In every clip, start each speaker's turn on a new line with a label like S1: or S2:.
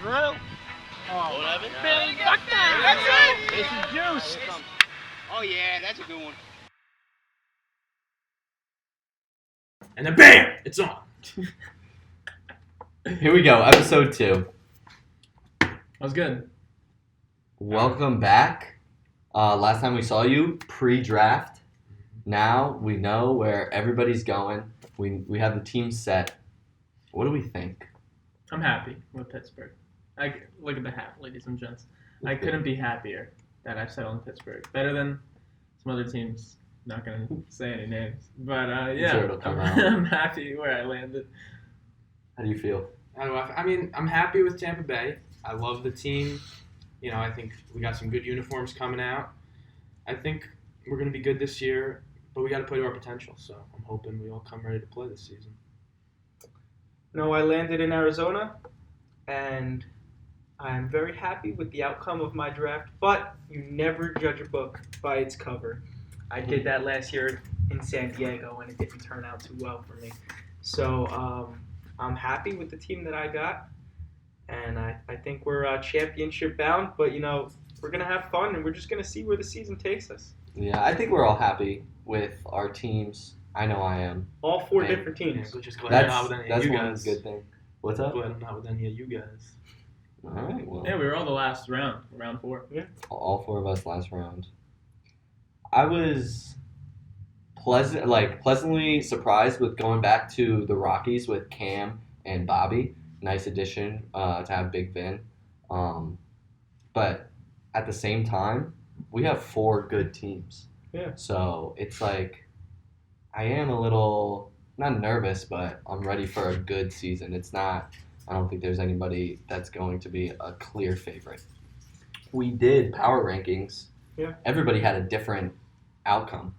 S1: Drew. Oh,
S2: whatever.
S1: Billy, fuck that. That's it. It's juice.
S2: Oh, yeah, that's a good one.
S3: And then BAM! It's on.
S4: Here we go, episode 2.
S3: That was good.
S4: Welcome back. Last time we saw you, pre-draft. Now we know where everybody's going. We have the team set. What do we think?
S3: I'm happy with Pittsburgh. Look at the hat, ladies and gents. I couldn't be happier that I've settled in Pittsburgh. Better than some other teams. Not going to say any names. But, yeah,
S4: Sure it'll come out.
S3: I'm happy where I landed.
S4: How do you feel?
S5: I mean, I'm happy with Tampa Bay. I love the team. You know, I think we got some good uniforms coming out. I think we're going to be good this year, but we got to play to our potential. So I'm hoping we all come ready to play this season.
S6: No, I landed in Arizona, and I'm very happy with the outcome of my draft. But you never judge a book by its cover. I did that last year in San Diego, and it didn't turn out too well for me. So I'm happy with the team that I got, and I think we're championship bound. But, you know, we're going to have fun, and we're just going to see where the season takes us.
S4: Yeah, I think we're all happy with our teams. I know I am.
S6: All 4
S4: Man.
S6: different
S5: Yeah,
S6: teams.
S5: which is glad I'm not with any of
S4: That's
S5: you
S4: one
S5: guys.
S4: good thing. What's up?
S5: Glad I'm not with any of you guys.
S4: All right, well,
S3: Yeah, we were all the last round 4.
S4: all 4 of us last round. I was pleasantly surprised with going back to the Rockies with Cam and Bobby. Nice addition to have Big Vin. But at the same time, we have 4 good teams.
S6: Yeah.
S4: So it's like I am a little not nervous, but I'm ready for a good season. I don't think there's anybody that's going to be a clear favorite. We did power rankings.
S6: Yeah.
S4: Everybody had a different outcome.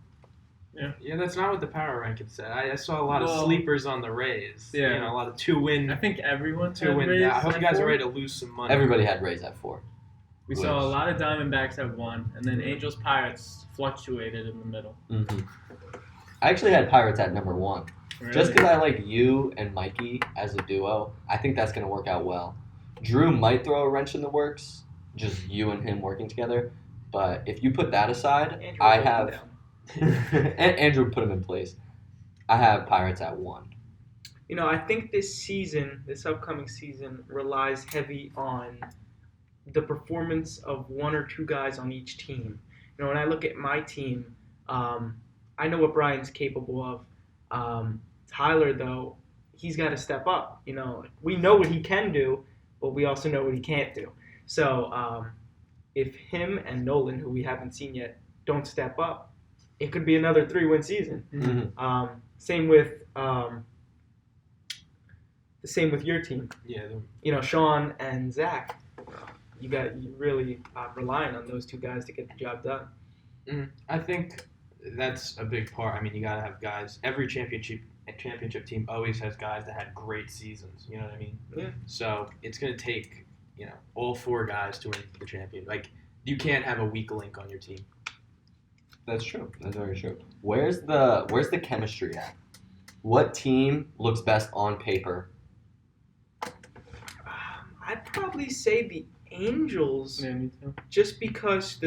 S5: Yeah, that's not what the power rankings said. I saw a lot of sleepers on the Rays.
S3: Yeah.
S5: You know, a lot of 2-win.
S3: I think everyone
S5: 2-win. I hope you guys are ready to lose some money.
S4: Everybody had Rays at 4.
S3: We saw a lot of Diamondbacks at 1, and then Angels Pirates fluctuated in the middle.
S4: Mm-hmm. I actually had Pirates at number 1.
S3: Really?
S4: Just because I like you and Mikey as a duo, I think that's going to work out well. Drew might throw a wrench in the works, just you and him working together. But if you put that aside,
S6: Andrew
S4: I
S6: wrote them
S4: have...
S6: down.
S4: and Andrew put him in place. I have Pirates at 1.
S6: You know, I think this upcoming season, relies heavy on the performance of 1 or 2 guys on each team. You know, when I look at my team, I know what Brian's capable of. Tyler, though, he's got to step up. You know, we know what he can do, but we also know what he can't do. So if him and Nolan, who we haven't seen yet, don't step up, it could be another 3-win season.
S4: Mm-hmm.
S6: Same with your team.
S5: Yeah.
S6: You know, Sean and Zach. You really relying on those 2 guys to get the job done.
S5: I think that's a big part. I mean, you got to have guys. Every championship team always has guys that had great seasons. You know what I mean?
S6: Yeah.
S5: So it's going to take, you know, all 4 guys to win the champion. Like, you can't have a weak link on your team.
S4: That's true. That's very true. Where's the chemistry at? What team looks best on paper?
S6: I'd probably say the Angels,
S3: Yeah, me too.
S6: just because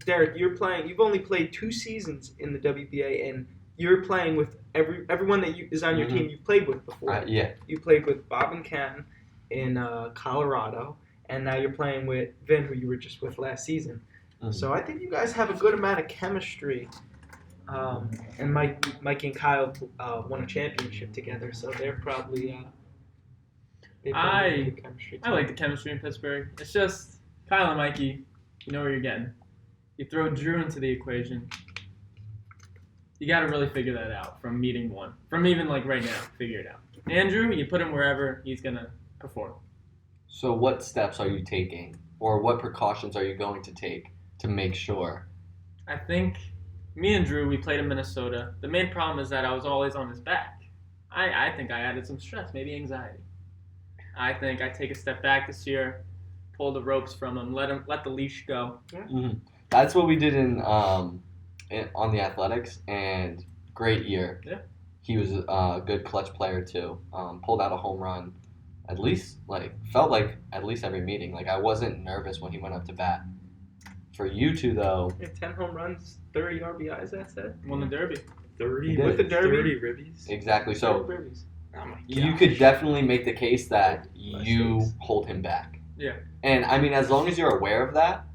S6: Derek, you've only played 2 seasons in the WBA, and you're playing with everyone that is on your team you've played with before.
S4: Yeah.
S6: You played with Bob and Ken in Colorado, and now you're playing with Vin, who you were just with last season.
S4: Mm-hmm.
S6: So I think you guys have a good amount of chemistry. And Mike and Kyle won a championship together, so they're probably good chemistry.
S3: I like the chemistry in Pittsburgh. It's just Kyle and Mikey, you know where you're getting. You throw Drew into the equation, you got to really figure that out from meeting 1. From even like right now, figure it out. Andrew, you put him wherever, he's going to perform.
S4: So what steps are you taking, or what precautions are you going to take to make sure?
S3: I think me and Drew, we played in Minnesota. The main problem is that I was always on his back. I think I added some stress, maybe anxiety. I think I take a step back this year, pull the ropes from him, let the leash go.
S4: Mm-hmm. That's what we did on the Athletics, and great year.
S3: Yeah.
S4: He was a good clutch player too. Pulled out a home run at least felt like at least every meeting. Like I wasn't nervous when he went up to bat. For you two though,
S6: 10 home runs, 30 RBIs. That said,
S3: Won the Derby.
S5: 30
S4: He did.
S6: With the Derby?
S5: 30 ribbies.
S4: exactly. So
S6: 30 ribbies.
S5: Oh my
S4: you
S5: gosh.
S4: could definitely make the case that
S6: Less
S4: you
S6: days.
S4: hold him back.
S3: Yeah.
S4: And I mean, as long as you're aware of that,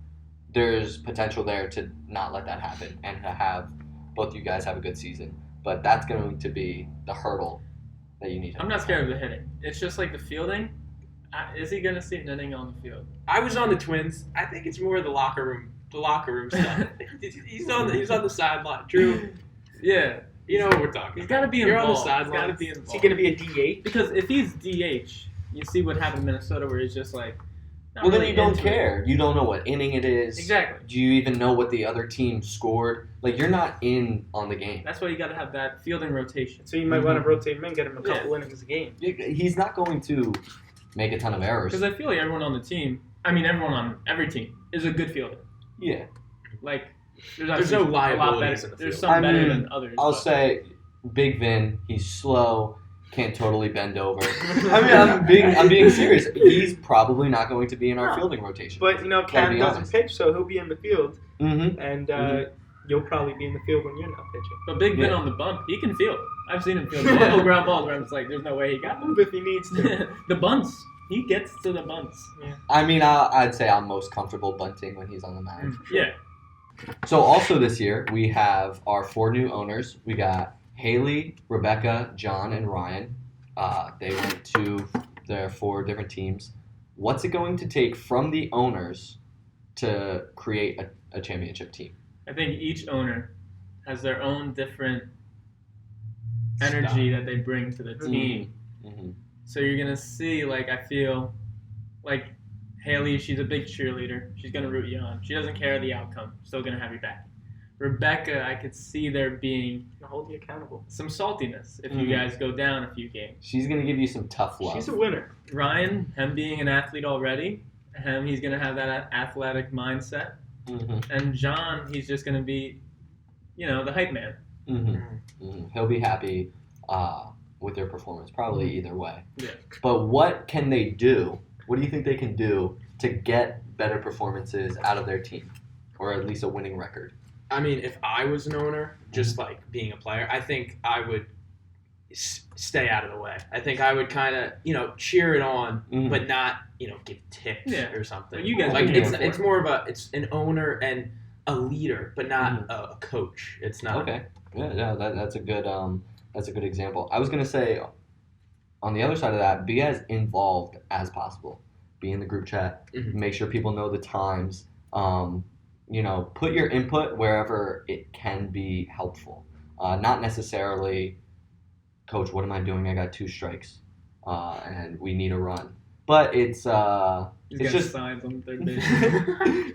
S4: there's potential there to not let that happen and to have both you guys have a good season. But that's going to be the hurdle that you need.
S3: I'm not scared of the hitting. It's just like the fielding. Is he gonna see an inning on the field?
S5: I was on the Twins. I think it's more the locker room stuff. he's on the sideline. Drew,
S3: Yeah.
S5: you know what we're talking
S3: He's
S5: about.
S3: got to be
S5: You're
S3: involved.
S5: on the
S3: He's got to
S5: sidelines.
S3: be
S6: Is
S3: involved.
S6: he going to be a DH?
S3: Because if he's DH, you see what happened in Minnesota, where he's just like. not
S4: Well, then
S3: really
S4: you don't
S3: into it.
S4: care. You don't know what inning it is.
S3: Exactly.
S4: Do you even know what the other team scored? Like, you're not in on the game.
S3: That's why you got to have that fielding rotation.
S6: So you might want to rotate him in, get him a couple innings a game.
S4: He's not going to make a ton of errors.
S3: Because I feel like everyone on the team, everyone on every team, is a good fielder.
S4: Yeah.
S3: Like,
S5: There's
S3: obviously
S5: no
S3: a lot
S5: liabilities
S3: better.
S5: in the
S3: There's
S5: field.
S3: some
S4: I
S3: better
S4: mean,
S3: than others.
S4: I'll
S3: but-
S4: say Big Vin, he's slow, can't totally bend over. I mean, I'm being serious. He's probably not going to be in our
S6: No.
S4: fielding rotation.
S6: But, Cam
S4: be
S6: doesn't
S4: honest.
S6: pitch, so he'll be in the field,
S4: Mm-hmm.
S6: and you'll probably be in the field when you're not pitching.
S3: But Big Ben
S4: Yeah.
S3: on the bump, he can field. I've seen him field multiple ground balls where I'm just like, there's no way he got them.
S6: Move if he needs to.
S3: The bunts. He gets to the bunts.
S4: I mean, I'd say I'm most comfortable bunting when he's on the mound.
S3: Yeah.
S4: So also this year, we have our 4 new owners. We got Haley, Rebecca, John, and Ryan. They went to their 4 different teams. What's it going to take from the owners to create a championship team?
S3: I think each owner has their own different energy that they bring to the team.
S4: Mm-hmm.
S3: So you're going to see, I feel like Haley, she's a big cheerleader. She's going to root you on. She doesn't care the outcome. Still going to have your back. Rebecca, I could see there being
S6: I'll hold you accountable.
S3: some saltiness if you
S4: Mhm.
S3: guys go down a few games.
S4: She's going to give you some tough love.
S6: She's a winner.
S3: Ryan, him being an athlete already, he's going to have that athletic mindset.
S4: Mm-hmm.
S3: And John, he's just going to be, the hype man.
S4: Mm-hmm. Mm-hmm. He'll be happy with their performance, probably either way.
S3: Yeah.
S4: But what can they do? What do you think they can do to get better performances out of their team, or at least a winning record?
S5: I mean, if I was an owner, just like being a player, I think I would stay out of the way. I think I would kind of, cheer it on,
S4: Mhm.
S5: but not, give tips
S3: Yeah.
S5: or something.
S3: But you guys
S5: like
S3: would do
S5: it's
S3: it for
S5: it's
S3: it.
S5: more of it's an owner and a leader, but not a coach. It's not.
S4: Okay. Yeah, that's a good example. I was gonna say, on the other side of that, be as involved as possible. Be in the group chat.
S5: Mhm.
S4: Make sure people know the times. Put your input wherever it can be helpful. Not necessarily, Coach, what am I doing? I got 2 strikes, and we need a run. But it's
S3: He's got
S4: just
S3: signs on the third base.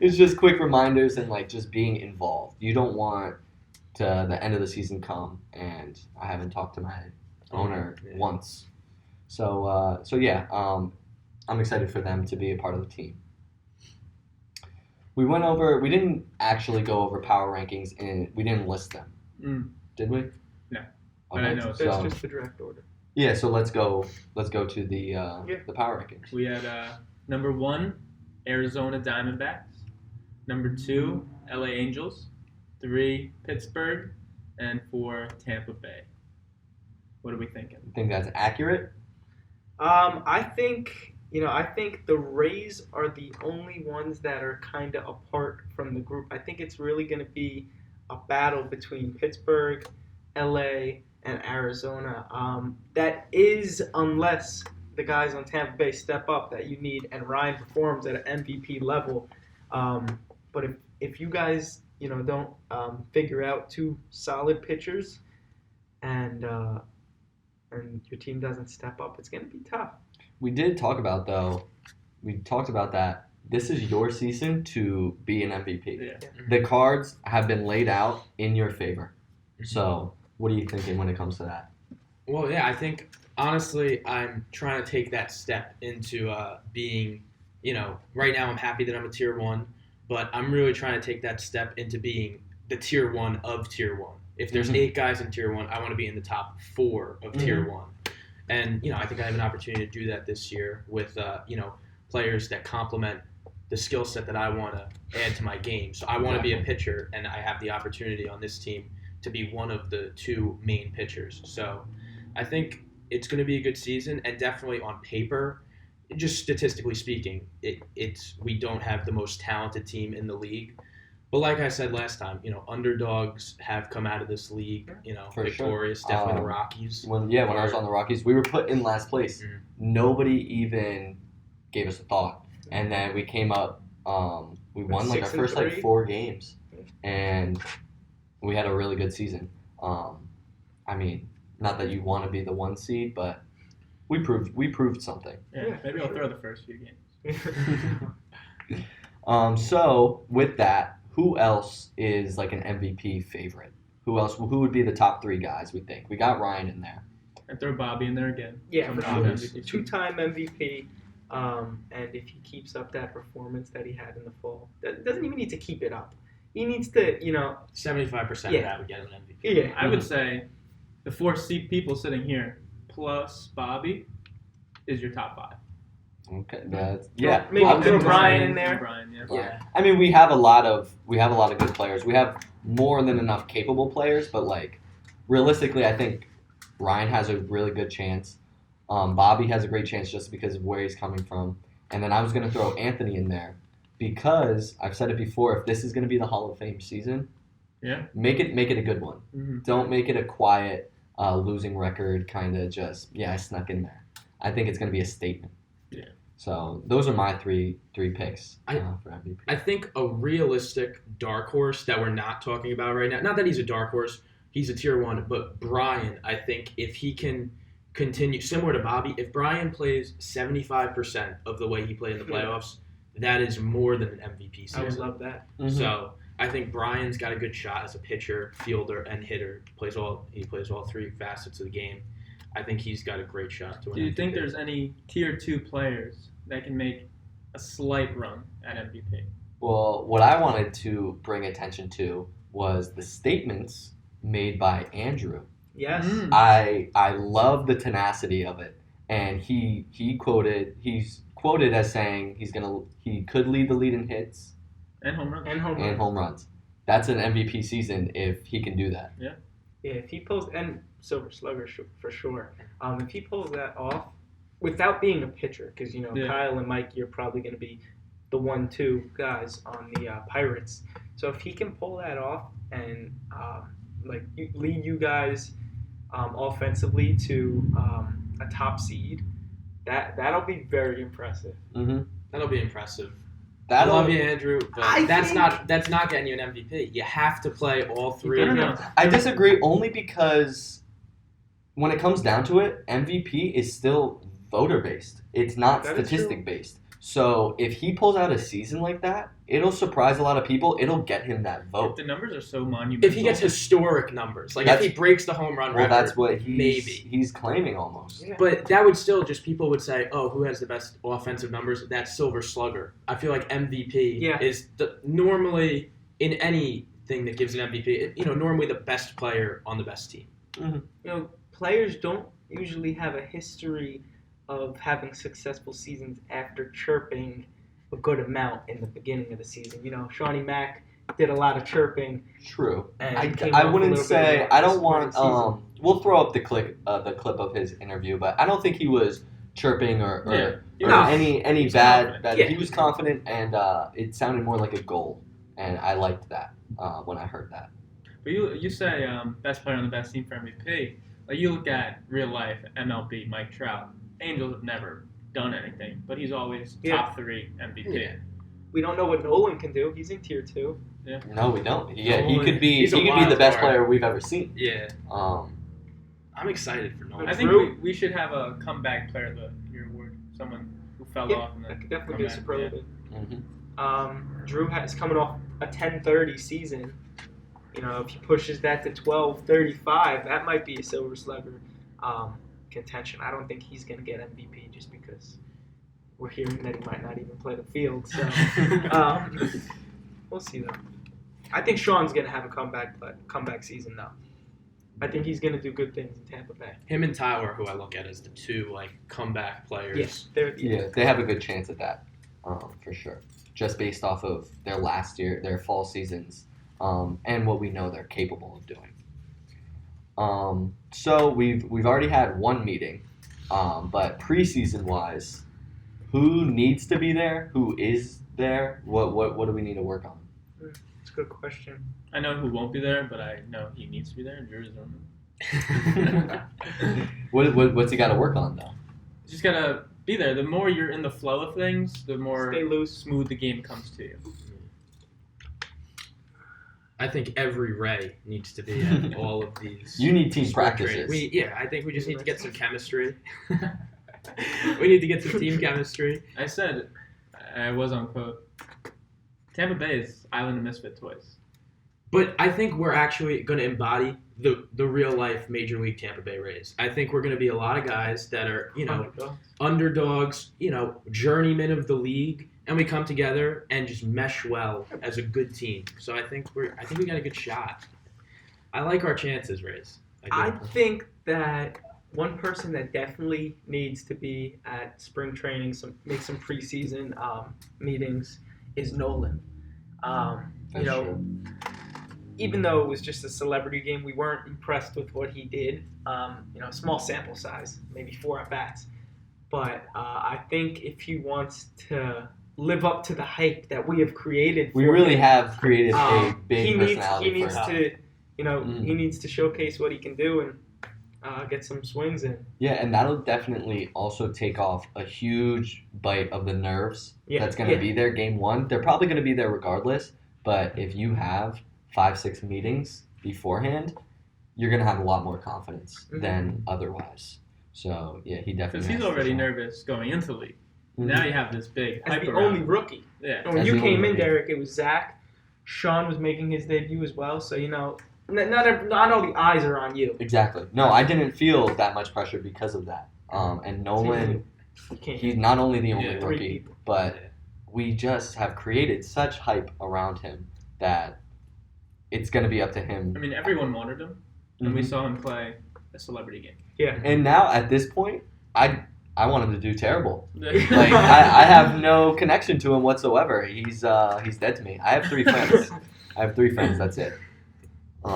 S4: it's just quick reminders and just being involved. You don't want to the end of the season come and I haven't talked to my owner
S5: Yeah.
S4: once. So yeah, I'm excited for them to be a part of the team. We didn't actually go over power rankings and we didn't list them, did we?
S3: No. But I know
S6: That's
S4: So,
S6: just the direct order.
S4: yeah, so let's go to the power rankings.
S3: We had number 1, Arizona Diamondbacks. Number 2, LA Angels. 3, Pittsburgh. And 4, Tampa Bay. What are we thinking?
S4: You think that's accurate?
S6: I think the Rays are the only ones that are kind of apart from the group. I think it's really going to be a battle between Pittsburgh, LA, and Arizona. That is, unless the guys on Tampa Bay step up that you need, and Ryan performs at an MVP level. But if you guys don't figure out 2 solid pitchers, and your team doesn't step up, it's going to be tough.
S4: We did talk about that. This is your season to be an MVP.
S3: Yeah.
S4: The cards have been laid out in your favor. So, what are you thinking when it comes to that?
S5: Well, yeah, I think honestly, I'm trying to take that step into being, right now I'm happy that I'm a tier 1, but I'm really trying to take that step into being the tier 1 of tier 1. If there's 8 guys in tier 1, I want to be in the top 4 of tier 1. And, I think I have an opportunity to do that this year with, players that complement the skill set that I want to add to my game. So I want to be a pitcher, and I have the opportunity on this team to be one of the two main pitchers. So I think it's going to be a good season, and definitely on paper, just statistically speaking, we don't have the most talented team in the league. But like I said last time, underdogs have come out of this league,
S4: For
S5: victorious.
S4: sure.
S5: Definitely the Rockies.
S4: When I was on the Rockies, we were put in last place.
S5: Mhm.
S4: Nobody even gave us a thought, and then we came up. We won like our first 4 games, and we had a really good season. I mean, not that you want to be the 1 seed, but we proved something.
S3: Yeah, maybe I'll throw the first few games.
S4: So with that, who else is like an MVP favorite? Who would be the top 3 guys we think? We got Ryan in there.
S3: And throw Bobby in there again.
S6: Yeah,
S3: From
S6: for
S3: Bobby
S6: sure.
S3: MVP.
S6: 2-time MVP. And if he keeps up that performance that he had in the fall, doesn't even need to keep it up. He needs to,
S5: 75%
S6: Yeah.
S5: of that would get him an MVP.
S6: yeah.
S3: I would say the 4 people sitting here plus Bobby is your top 5.
S4: Okay, yeah.
S6: Maybe
S4: I would
S6: throw
S4: say
S6: Brian
S4: Brian.
S6: in there.
S3: Brian, yeah.
S5: Yeah.
S4: I mean, we have a lot of good players. We have more than enough capable players, but like realistically, I think Ryan has a really good chance. Bobby has a great chance just because of where he's coming from. And then I was going to throw Anthony in there because I've said it before. If this is going to be the Hall of Fame season, make it a good one.
S3: Mm-hmm.
S4: Don't make it a quiet losing record kind of just I snuck in there. I think it's going to be a statement.
S3: Yeah.
S4: So those are my three picks for MVP.
S5: I think a realistic dark horse that we're not talking about right now, not that he's a dark horse, he's a tier 1, but Brian, I think if he can continue, similar to Bobby, if Brian plays 75% of the way he played in the playoffs, that is more than an MVP season.
S6: I would love that.
S4: Mm-hmm.
S5: So I think Brian's got a good shot as a pitcher, fielder, and hitter. He plays all 3 facets of the game. I think he's got a great shot to win.
S3: Do you think
S5: MVP.
S3: there's any tier 2 players that can make a slight run at MVP?
S4: Well, what I wanted to bring attention to was the statements made by Andrew.
S6: Yes.
S4: I love the tenacity of it, and he's quoted as saying he could lead the lead in hits
S3: And home runs.
S6: And home
S4: and
S6: runs.
S4: home runs. That's an MVP season if he can do that.
S6: Yeah, if he pulls, and Silver Slugger for sure. If he pulls that off without being a pitcher, because Kyle and Mikey are probably going to be the 1-2 guys on the Pirates. So if he can pull that off and lead you guys offensively to a top seed, that'll be very impressive.
S4: Mm-hmm.
S5: That'll be impressive. I love you, Andrew, but that's not getting you an MVP. You have to play all 3.
S4: I disagree only because when it comes down to it, MVP is still voter based. It's not statistic based. So if he pulls out a season like that, it'll surprise a lot of people. It'll get him that vote.
S3: The numbers are so monumental.
S5: If he gets historic numbers, like if he breaks the home run record,
S4: that's what
S5: maybe
S4: he's claiming almost.
S6: Yeah.
S5: But that would still people would say, oh, who has the best offensive numbers? That's Silver Slugger. I feel like MVP is normally in anything that gives an MVP, normally the best player on the best team.
S6: Mm-hmm. Players don't usually have a history of having successful seasons after chirping a good amount in the beginning of the season. Shawnee Mack did a lot of chirping.
S4: True.
S6: And
S4: I wouldn't say I don't want. We'll throw up the clip of his interview, but I don't think he was chirping or any bad. He was confident, and it sounded more like a goal, and I liked that when I heard that.
S3: But you say best player on the best team for MVP. Like you look at real life MLB, Mike Trout. Angels have never done anything, but he's always top 3 MVP.
S6: Yeah. We don't know what Nolan can do. He's in tier 2.
S3: Yeah.
S4: No, we don't. Yeah, he could be the best player we've ever seen.
S5: Yeah. I'm excited for Nolan.
S3: I think we should have a comeback player of the year award. Someone who fell off. And
S6: that could definitely be a superlative.
S4: Yeah. Mm-hmm.
S6: Drew is coming off a 10-30 season. If he pushes that to 12-35, that might be a Silver Slugger contention. I don't think he's going to get MVP just because we're hearing that he might not even play the field. So we'll see though. I think Sean's going to have a comeback season though. I think he's going to do good things in Tampa Bay.
S5: Him and Tyler, who I look at as the two comeback players.
S6: Yes,
S4: Yeah, they have a good chance at that, for sure. Just based off of their last year, their fall seasons, and what we know they're capable of doing. So we've already had one meeting, but preseason wise, who needs to be there? Who is there? What do we need to work on?
S6: It's a good question.
S3: I know who won't be there, but I know he needs to be there. Drew's on him.
S4: What's he got to work on though?
S3: You just gotta be there. The more you're in the flow of things, the more
S6: Stay loose.
S3: smooth the game comes to you.
S5: I think every Ray needs to be at all of these.
S4: You need team
S5: spring
S4: practices.
S5: training. I think we just need to get some chemistry. We need to get some team chemistry.
S3: I said, I was on quote, Tampa Bay is Island of Misfit Toys.
S5: But I think we're actually going to embody the real life Major League Tampa Bay Rays. I think we're going to be a lot of guys that are, underdogs, journeymen of the league, and we come together and just mesh well as a good team. So I think we got a good shot. I like our chances, Rays.
S6: I think that one person that definitely needs to be at spring training, make some preseason meetings, is Nolan.
S4: That's true.
S6: Even though it was just a celebrity game, we weren't impressed with what he did. Small sample size, maybe 4 at-bats. But I think if he wants to live up to the hype that we have created
S4: We really have created a big personality
S6: he needs
S4: for him.
S6: he needs to showcase what he can do and get some swings in.
S4: Yeah, and that'll definitely also take off a huge bite of the nerves that's going to be there game one. They're probably going to be there regardless, but if you have 5-6 meetings beforehand, you're going to have a lot more confidence than otherwise. So, yeah, he definitely
S3: Because he's already nervous going into the league. Now you have this big
S6: As
S3: hype
S6: the
S3: around.
S6: only rookie.
S3: Yeah.
S6: And when
S4: As
S6: you
S4: the
S6: came
S4: only
S6: in,
S4: rookie.
S6: Derek, it was Zach. Sean was making his debut as well. So, not all the eyes are on you.
S4: Exactly. No, I didn't feel that much pressure because of that. And Nolan, he's not only the only
S3: Yeah.
S4: rookie, but we just have created such hype around him that it's going to be up to him.
S3: I mean, everyone wanted him, and we saw him play a celebrity game.
S6: Yeah.
S4: And now at this point, I want him to do terrible.
S3: Like,
S4: I have no connection to him whatsoever. He's dead to me. I have 3 friends. That's it. 2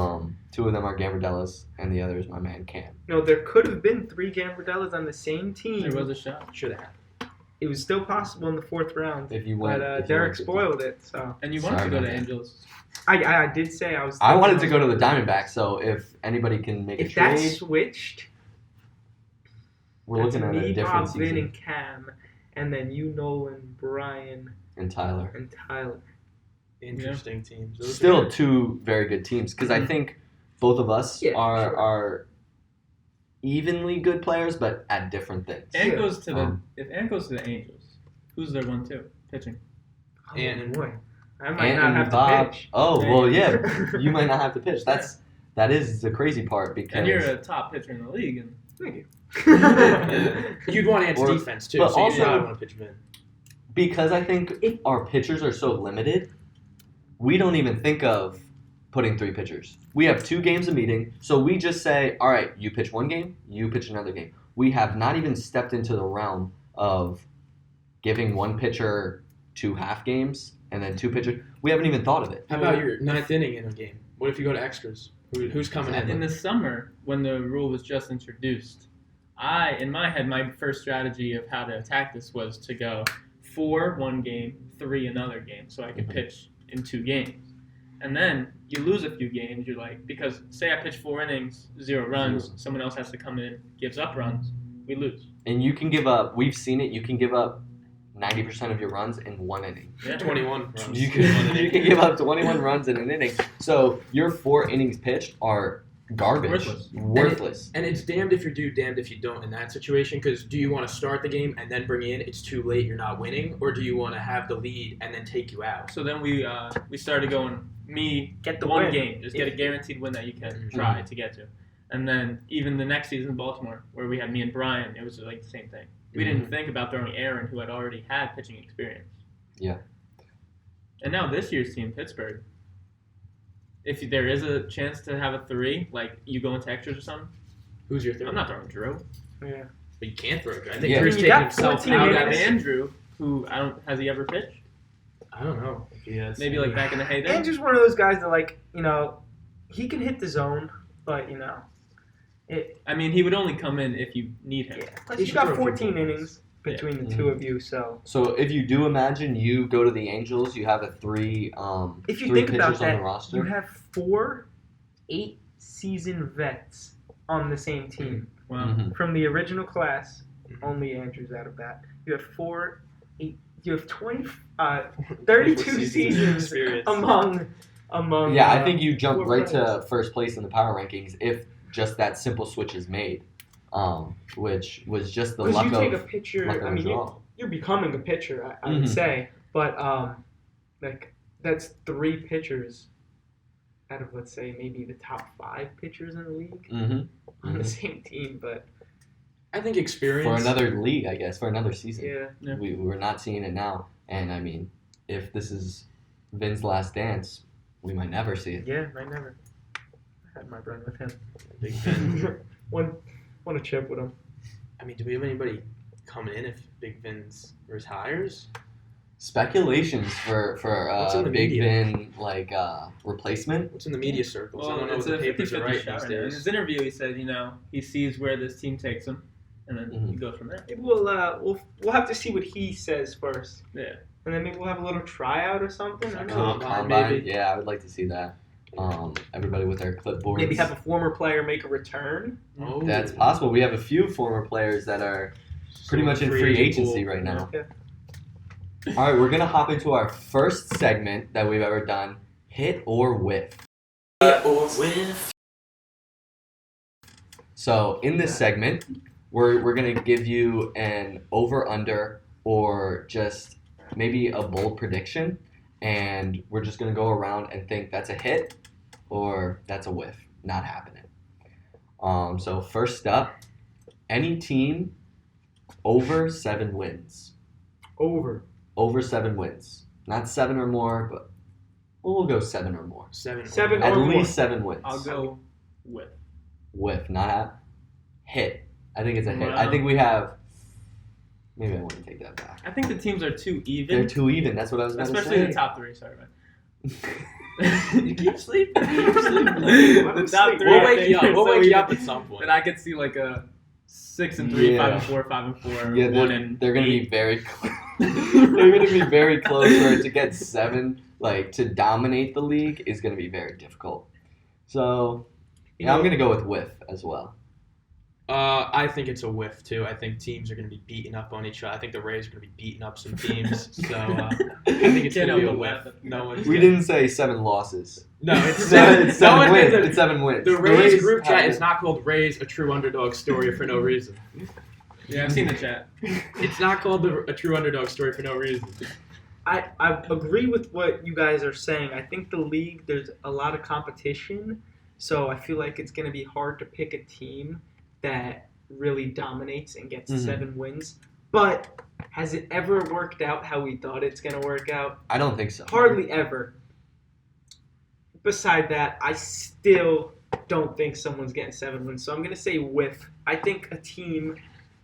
S4: of them are Gambardellas, and the other is my man Cam.
S6: No, there could have been 3 Gambardellas on the same team.
S3: there was a shot.
S5: Should have.
S6: It was still possible in the 4th round.
S4: If you went,
S6: But Derek spoiled it. So
S3: And you wanted
S4: Sorry
S3: to go to
S4: about that.
S3: Angels.
S6: I did say I was.
S4: I wanted to go to the Diamondbacks, so if anybody can make a
S6: If that
S4: trade,
S6: switched,
S4: we're looking at a
S6: me,
S4: different
S6: Bob, Vin,
S4: season.
S6: and Cam, and then you, Nolan, Brian,
S4: And Tyler.
S6: and Tyler.
S5: Interesting teams. Those
S4: Still 2 very good teams because I think both of us
S6: Yeah,
S4: are evenly good players, but at different things.
S3: Ant
S6: Yeah.
S3: goes to the if Ant goes to the Angels, who's their 1-2 pitching?
S6: Oh,
S5: And-
S6: boy. I might
S4: Ant
S6: not
S4: and
S6: have
S4: Bob.
S6: to pitch.
S4: Oh
S3: Yeah.
S4: well, yeah. You might not have to pitch. That is the crazy part because.
S3: And you're a top pitcher in the league, and
S6: Thank you.
S5: You'd want Ant's
S4: Or-
S5: defense too,
S4: but
S5: so
S4: also-
S5: you probably want to pitch him in.
S4: Because I think our pitchers are so limited, we don't even think of putting 3 pitchers. We have 2 games a meeting, so we just say, all right, you pitch 1 game, you pitch another game. We have not even stepped into the realm of giving 1 pitcher 2 half games and then 2 pitchers. We haven't even thought of it.
S5: How about your 9th inning in a game? What if you go to extras? Who's coming
S3: in
S5: in?
S3: the summer when the rule was just introduced, in my head, my first strategy of how to attack this was to go 4 one game, 3 another game, so I could pitch in 2 games. And then you lose a few games, you're like, because say I pitch 4 innings, 0 runs, someone else has to come in, gives up runs, we lose.
S4: And you can give up, we've seen it, you can give up 90% of your runs in 1 inning.
S3: Yeah.
S5: 21 runs.
S4: You can give up 21 runs in an inning. So your 4 innings pitched are garbage. Worthless.
S5: And it's damned if you do, damned if you don't in that situation. Because do you want to start the game and then bring in? It's too late. You're not winning, or do you want to have the lead and then take you out?
S3: So then we started going,
S6: Get the
S3: 1
S6: win.
S3: game, just get a guaranteed win that you can try to get to. And then even the next season in Baltimore, where we had me and Brian, it was like the same thing. We didn't think about throwing Aaron, who had already had pitching experience.
S4: Yeah.
S3: And now this year's team, Pittsburgh, if there is a chance to have a 3, like you go into extras or something,
S5: Who's your third?
S3: I'm not throwing Drew.
S6: Yeah.
S5: But you can't throw Drew. I think
S4: Yeah.
S5: Drew's
S6: You
S5: taking
S6: got
S5: himself
S6: 14
S5: out
S3: Now
S5: of
S3: got
S6: minutes.
S5: that.
S3: Andrew, who has he ever pitched?
S5: I don't know if he has.
S3: Maybe like back in the heyday.
S6: Andrew's one of those guys that, like, he can hit the zone, but,
S3: I mean, he would only come in if you need him.
S6: Plus,
S5: He
S6: he's
S5: should
S6: got
S5: throw a few
S6: 14
S5: balls.
S6: innings between the
S4: Yeah.
S6: two of you, so.
S4: So if you do imagine you go to the Angels, you have a 3
S6: If you
S4: 3
S6: think about
S4: pitchers on the
S6: that,
S4: roster.
S6: you have 4 8-season vets on the same team.
S3: Wow.
S4: Mhm.
S6: From the original class,
S5: Mhm.
S6: only Andrew's out of that. You have 32 seasons
S5: experience.
S6: among.
S4: Yeah, I think you jump
S6: 4
S4: right
S6: players.
S4: to first place in the power rankings if just that simple switch is made, which was just the
S6: Because
S4: luck
S6: you take a
S4: of
S6: picture.
S4: luck of
S6: I
S4: the
S6: mean,
S4: draw.
S6: you're becoming a pitcher. I would
S4: Mhm.
S6: say, but like that's 3 pitchers out of, let's say, maybe the top 5 pitchers in the league
S4: Mm-hmm.
S6: on the same team. But
S5: I think experience.
S4: For another league, I guess, for another season.
S6: yeah,
S4: We're not seeing it now, and I mean, if this is Vin's last dance, we might never see it.
S6: yeah, I never had my run with him.
S5: Big Vin.
S6: Won a chip with him.
S5: I mean, do we have anybody coming in if Big Vin's retires?
S4: Speculations for
S5: What's in the
S4: Big
S5: media?
S4: Vin replacement.
S5: What's in the media circles? I
S3: Well,
S5: don't know what
S3: it's
S5: the
S3: a
S5: papers are
S3: 50-50
S5: writing
S3: shot
S5: these
S3: right now. In
S5: days.
S3: his interview, he said, he sees where this team takes him, and then
S4: Mhm.
S3: he goes from there.
S6: Maybe we'll have to see what he says first,
S3: Yeah.
S6: and then maybe we'll have a little tryout or something. I don't know.
S5: Combine, maybe.
S4: Yeah, I would like to see that. Everybody with their clipboards.
S6: Maybe have a former player make a return.
S5: Oh,
S4: That's possible. We have a few former players that are pretty much in free agency right now.
S6: Okay.
S4: All right, we're gonna hop into our first segment that we've ever done: hit or whiff. So in this segment, we're gonna give you an over/under or just maybe a bold prediction, and we're just gonna go around and think that's a hit or that's a whiff. Not happening. So first up, any team over 7 wins.
S6: Over.
S4: Over 7 wins. Not 7 or more, but we'll go 7 or more.
S5: Seven.
S6: Seven
S4: At
S6: or more.
S4: least 7 wins.
S3: I'll go with.
S4: Whiff, not a hit. I think it's a hit.
S3: Wow.
S4: I think we have. Maybe I wouldn't take that back.
S3: I think the teams are too even.
S4: They're too even. That's what I was about
S3: Especially
S4: to say.
S3: the top 3. Sorry, man.
S5: You keep sleeping. You keep sleeping.
S3: The top 3.
S5: We'll
S3: I
S5: wake
S3: think,
S5: you up.
S3: are
S5: We'll
S3: so
S5: wake you
S3: even
S5: up at some point.
S3: that I could see like a 6-3,
S4: Yeah.
S3: 5-4, 5-4,
S4: Yeah,
S3: 1
S4: they're gonna
S3: 8.
S4: be very. They're gonna be very close. Where to get 7, like to dominate the league, is gonna be very difficult. So, yeah, I'm gonna go with whiff as well.
S5: I think it's a whiff too. I think teams are going to be beating up on each other. I think the Rays are going to be beating up some teams. So I think it's
S3: Can't
S5: going to be a
S3: help but
S5: whiff.
S3: laugh.
S5: No one's.
S4: We didn't say 7 losses.
S5: No, it's
S4: It's
S5: seven.
S4: 7
S5: no one
S4: wins.
S5: has a-
S4: It's 7 wins.
S5: The Rays group chat
S4: have
S5: is not called Rays, a true underdog story for no reason.
S3: Yeah, I've seen the chat.
S5: It's not called a true underdog story for no reason.
S6: I agree with what you guys are saying. I think the league, there's a lot of competition, so I feel like it's going to be hard to pick a team that really dominates and gets
S4: Mhm.
S6: 7 wins. But has it ever worked out how we thought it's going to work out?
S4: I don't think so.
S6: Hardly ever. Beside that, I still don't think someone's getting 7 wins, so I'm going to say whiff. I think a team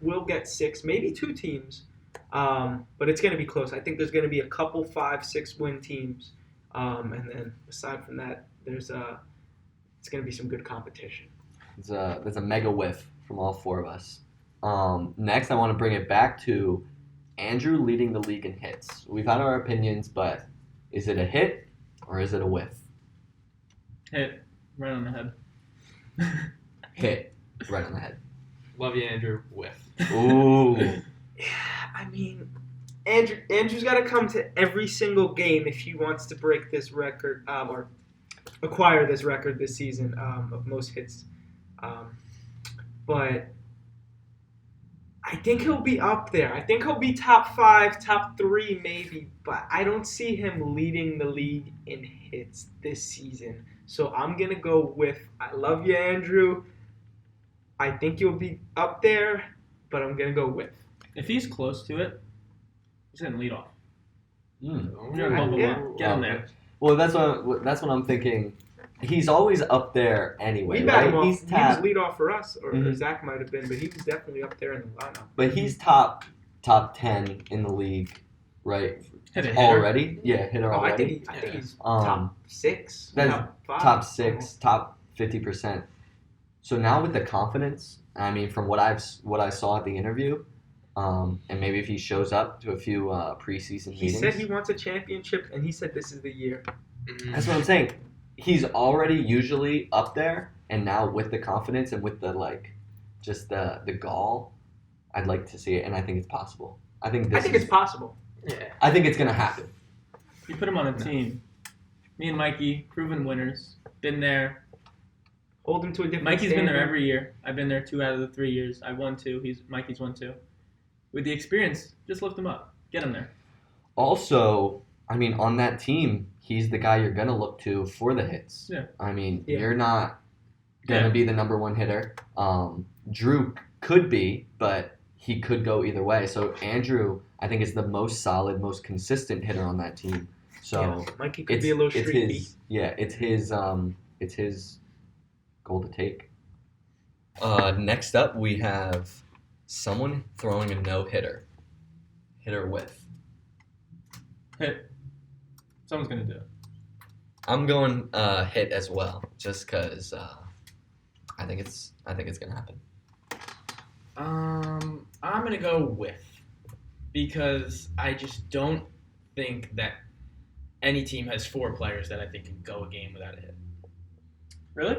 S6: will get 6, maybe 2 teams, but it's going to be close. I think there's going to be a couple 5-6 win teams, and then aside from that, it's going to be some good competition.
S4: There's a mega whiff from all 4 of us. Next, I want to bring it back to Andrew leading the league in hits. We've had our opinions, but is it a hit or is it a whiff?
S3: Hit right on the head.
S4: Hit right on the head.
S5: Love you, Andrew. Whiff.
S4: Ooh.
S6: I mean, Andrew's got to come to every single game if he wants to break this record or acquire this record this season of most hits. But I think he'll be up there. I think he'll be top 5, top 3 maybe, but I don't see him leading the league in hits this season. So I'm going to go with, I love you, Andrew. I think you'll be up there, but I'm going to go with.
S3: If he's close to it, he's going to lead off.
S4: Mm.
S3: You're gonna bump him
S6: Yeah.
S3: up. Get him there.
S4: Well, that's what I'm thinking. he's always up there anyway,
S6: We bat him
S4: right?
S6: off.
S4: He's
S6: He was
S4: top,
S6: lead off for us, or
S4: Mhm.
S6: Zach might have been, but he was definitely up there in the lineup.
S4: but he's top 10 in the league, right?
S3: Hitter.
S4: Already? Yeah, hitter
S6: Oh, I
S4: already.
S6: think he's
S4: Um,
S6: top 6,
S4: that's
S6: top 5.
S4: top 6, top 50%. So now with the confidence, I mean, from what I saw at the interview, and maybe if he shows up to a few preseason
S6: He
S4: meetings,
S6: said he wants a championship, and he said this is the year.
S4: that's what I'm saying. He's already usually up there, and now with the confidence and with the just the gall, I'd like to see it, and I think it's possible. I think
S6: it's possible.
S5: Yeah.
S4: I think it's gonna happen.
S3: You put him on a team. Me and Mikey, proven winners. Been there.
S6: Hold him to a different
S3: Mikey's been there
S6: standard.
S3: every year. I've been there 2 out of the 3 years. I've won 2. Mikey's won 2. With the experience, just lift him up. Get him there.
S4: Also, I mean, on that team, he's the guy you're gonna look to for the hits.
S3: Yeah.
S4: I mean,
S6: Yeah.
S4: you're not gonna be the number one hitter. Drew could be, but he could go either way. So Andrew, I think, is the most solid, most consistent hitter on that team. So
S6: Yeah, Mikey could be a little streaky.
S4: it's his goal to take. Next up, we have someone throwing a no-hitter. Hitter with.
S3: Hit. Someone's going to do it.
S4: I'm going hit as well, just because I think it's gonna happen.
S5: I'm gonna go with, because I just don't think that any team has 4 players that I think can go a game without a hit.
S3: Really?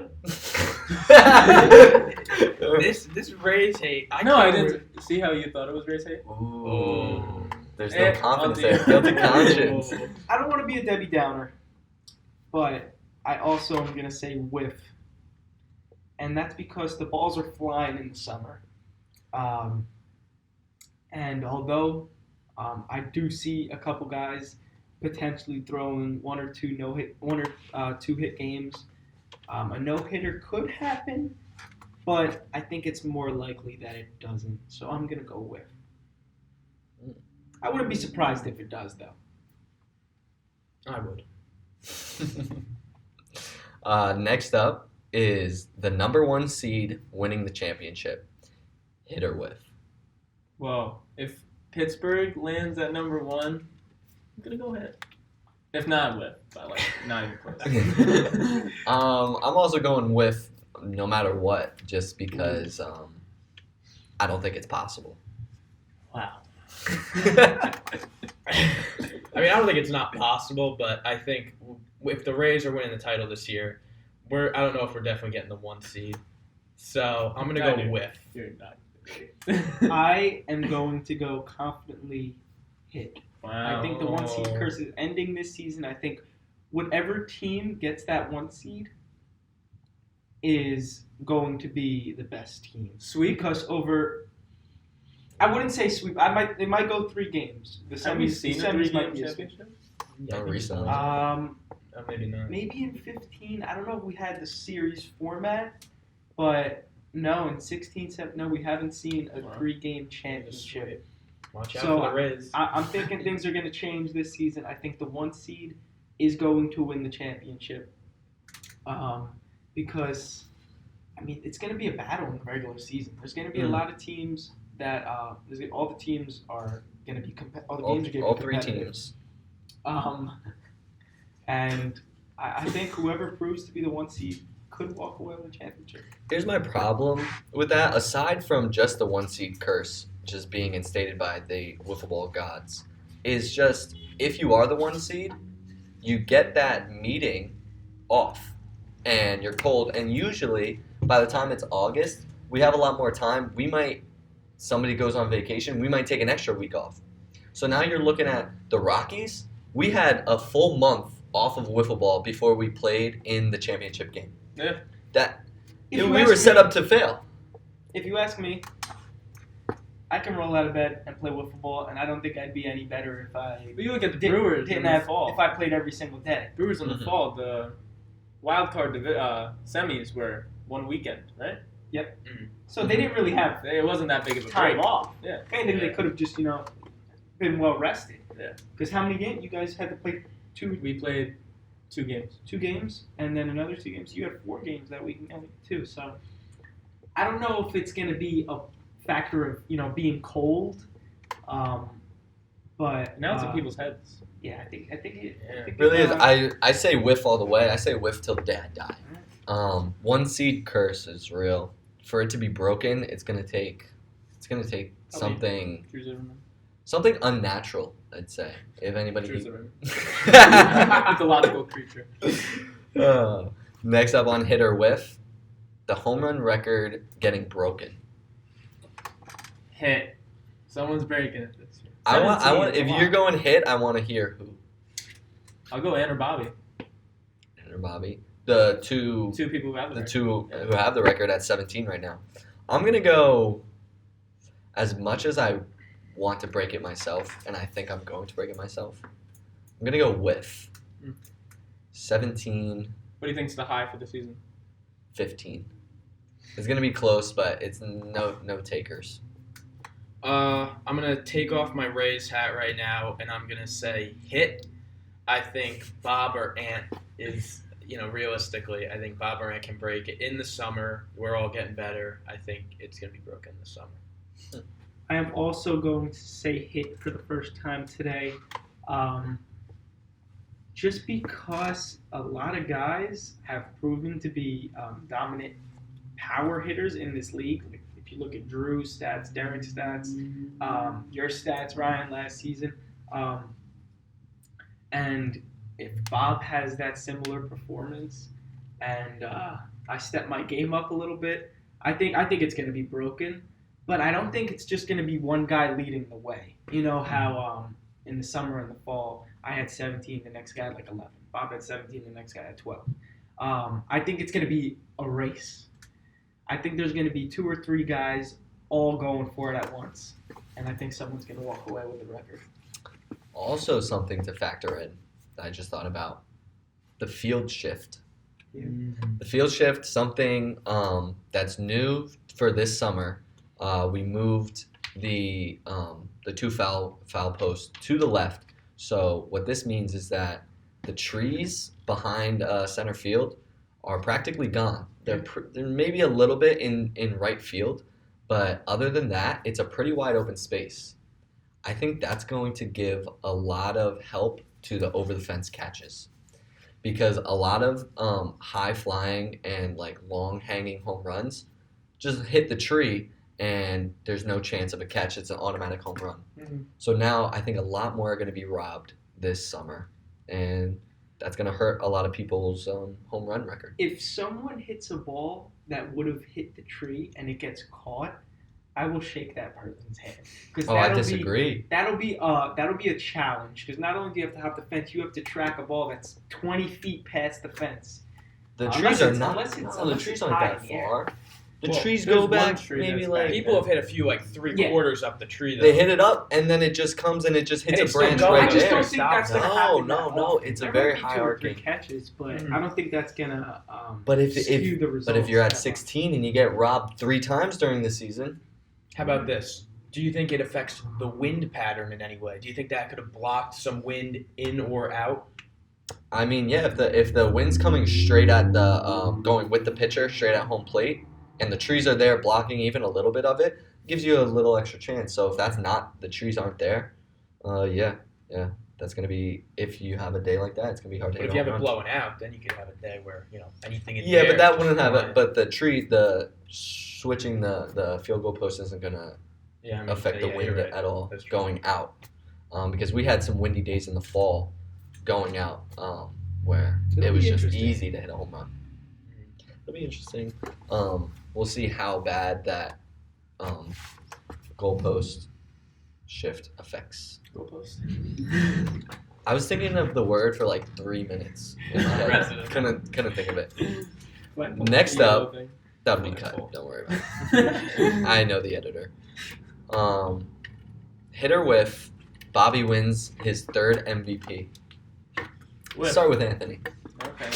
S5: This Rays hate.
S3: I
S5: can't
S3: didn't see how you thought it was race hate.
S4: Ooh, there's no
S3: Eh,
S4: confidence
S3: I'll
S4: there.
S3: do-
S4: Guilty conscience.
S6: I don't want to be a Debbie Downer, but I also am going to say whiff. And that's because the balls are flying in the summer. And although I do see a couple guys potentially throwing 1 or 2 2 hit games, a no-hitter could happen, but I think it's more likely that it doesn't. So I'm going to go whiff. I wouldn't be surprised if it does, though.
S5: I would.
S4: Next up is the number 1 seed winning the championship. Hit or whiff.
S3: Well, if Pittsburgh lands at number 1, I'm going to go ahead. If not with, but not even close.
S4: I'm also going with no matter what, just because I don't think it's possible.
S3: Wow.
S5: I mean, I don't think it's not possible, but I think if the Rays are winning the title this year, I don't know if we're definitely getting the 1 seed. So I'm going to go whiff.
S3: You're not.
S6: I am going to go confidently hit.
S3: Wow.
S6: I think the 1 seed curse is ending this season. I think whatever team gets that 1 seed is going to be the best team.
S3: Sweep?
S6: Because I wouldn't say sweep. They might go 3 games. The
S3: Have you
S6: semis,
S3: seen
S6: the
S3: a
S6: semis might
S3: 3-game
S6: be a sweep.
S3: championship?
S4: Not recently.
S5: Maybe not.
S6: Maybe in 15. I don't know if we had the series format, but no, in 16, 17, no, we haven't seen a 3-game championship.
S5: Watch out
S6: So,
S5: for the Rays.
S6: I'm thinking things are going to change this season. I think the 1 seed is going to win the championship. Because, I mean, it's going to be a battle in the regular season. There's going to be a lot of teams that all the teams are going to be all the games are going to be
S4: All 3
S6: competitive.
S4: teams.
S6: And I think whoever proves to be the 1 seed could walk away with the championship.
S4: Here's my problem with that. Aside from just the 1 seed curse, just being instated by the wiffle ball gods, is just if you are the 1 seed, you get that meeting off, and you're told. And usually, by the time it's August, we have a lot more time. Somebody goes on vacation, we might take an extra week off. So now you're looking at the Rockies. We had a full month off of wiffle ball before we played in the championship game.
S3: Yeah.
S6: If you
S4: We
S6: ask
S4: were set
S6: me-
S4: up to fail.
S6: If you ask me, I can roll out of bed and play wiffle ball, and I don't think I'd be any better if I
S3: But you look at the Brewers in
S6: didn't
S3: the
S6: have
S3: fall.
S6: if I played every single day.
S3: Brewers in the
S4: Mhm.
S3: fall, the wild card semis were 1 weekend, right?
S6: So they didn't really have
S3: It wasn't that big of a
S6: time
S3: break.
S6: off.
S3: Yeah.
S6: If anything, they could have just been well rested.
S3: Yeah.
S6: Because how many games you guys had to play? 2?
S3: We played 2 games.
S6: 2 games, and then another 2 games. You had 4 games that week too. So I don't know if it's going to be a factor of being cold, but
S3: Now it's in people's heads.
S6: Yeah, I think it
S4: Really is. I say whiff all the way. I say whiff till dad die. 1 seed curse is real. For it to be broken, it's gonna take something unnatural. I'd say if anybody.
S3: Mythological creature.
S4: Next up on hit or whiff, the home run record getting broken.
S3: Hit. Someone's breaking it this year.
S4: I want.
S3: 17,
S4: If
S3: come
S4: you're
S3: on.
S4: going hit, I want to hear who.
S3: I'll go Ann or Bobby.
S4: Ann or Bobby. The two
S3: 2 people who have the
S4: the
S3: record.
S4: 2 who have the record at 17 right now. I'm going to go, as much as I want to break it myself, and I think I'm going to break it myself, I'm going to go with 17,
S3: What do you think's the high for the season?
S4: 15. It's going to be close, but it's no takers.
S5: I'm going to take off my Rays hat right now, and I'm going to say hit. I think Bob or Ant is, realistically, I think Bob or Ant can break it in the summer. We're all getting better. I think it's going to be broken this summer.
S6: I am also going to say hit for the first time today, just because a lot of guys have proven to be dominant power hitters in this league. Like, if you look at Drew's stats, Derek's stats, your stats, Ryan, last season, and if Bob has that similar performance, and I step my game up a little bit, I think it's going to be broken. But I don't think it's just going to be one guy leading the way. You know how in the summer and the fall, I had 17, the next guy had like 11. Bob had 17, the next guy had 12. I think it's going to be a race. I think there's going to be 2 or 3 guys all going for it at once. And I think someone's going to walk away with the record.
S4: Also something to factor in that I just thought about, the field shift.
S6: Yeah.
S4: The field shift, something that's new for this summer. We moved the 2 foul posts to the left. So what this means is that the trees behind center field are practically gone. They're maybe a little bit in right field, but other than that, it's a pretty wide open space. I think that's going to give a lot of help to the over the fence catches, because a lot of high flying and like long hanging home runs just hit the tree and there's no chance of a catch. It's an automatic home run.
S6: Mm-hmm.
S4: So now I think a lot more are going to be robbed this summer, and that's going to hurt a lot of people's home run record.
S6: If someone hits a ball that would have hit the tree and it gets caught, I will shake that person's hand.
S4: I disagree.
S6: That'll be a challenge, because not only do you have to hop the fence, you have to track a ball that's 20 feet past the fence.
S4: The trees are not.
S6: Unless
S4: The trees aren't
S6: high
S4: that
S6: in the air.
S4: far. The
S3: Well,
S4: trees
S3: there's
S4: go
S3: one
S4: back
S3: tree
S4: maybe
S3: that's
S4: like
S3: back
S5: People have hit a few like 3/4 up the tree, though.
S4: they hit it up and then it just comes and it just hits
S5: And
S4: a
S5: it's still
S4: branch
S5: going.
S4: right
S6: I just
S4: there.
S6: don't think that's going to happen.
S4: No, it's a
S6: There
S4: very
S6: might be
S4: high
S6: 2 or 3
S4: arcing.
S6: catches, but
S5: Mhm.
S6: I don't think that's going to
S4: But if
S6: skew the results.
S4: but if you're at
S6: that much.
S4: 16 and you get robbed 3 times during the season,
S5: How about this? Do you think it affects the wind pattern in any way? Do you think that could have blocked some wind in or out?
S4: I mean, yeah, if the wind's coming straight at the going with the pitcher straight at home plate, and the trees are there blocking even a little bit of it, gives you a little extra chance. So if that's not, the trees aren't there, yeah, that's gonna be, if you have a day like that, it's gonna be hard to
S5: But
S4: hit
S5: if you
S4: a
S5: have
S4: home
S5: it
S4: run.
S5: blowing out, then you could have a day where, anything in the
S4: Yeah,
S5: air
S4: but that wouldn't have
S5: flying.
S4: it. But the switching the field goal post isn't gonna
S5: Yeah, I mean,
S4: affect the
S5: yeah,
S4: wind
S5: you're right.
S4: at all
S5: That's true.
S4: going out, because we had some windy days in the fall going out, where
S6: It'll
S4: it was
S6: be
S4: just
S6: interesting.
S4: easy to hit a home run. It'll be interesting. We'll see how bad that goalpost shift affects.
S3: Goalpost.
S4: I was thinking of the word for like 3 minutes in my head.
S3: President.
S4: couldn't think of it.
S3: Like,
S4: Next
S3: yellow
S4: up-
S3: thing.
S4: That'll be cut. Don't worry about it. I know the editor. Hit or whiff, Bobby wins his 3rd MVP.
S3: Whiff.
S4: Start with Anthony.
S3: Okay.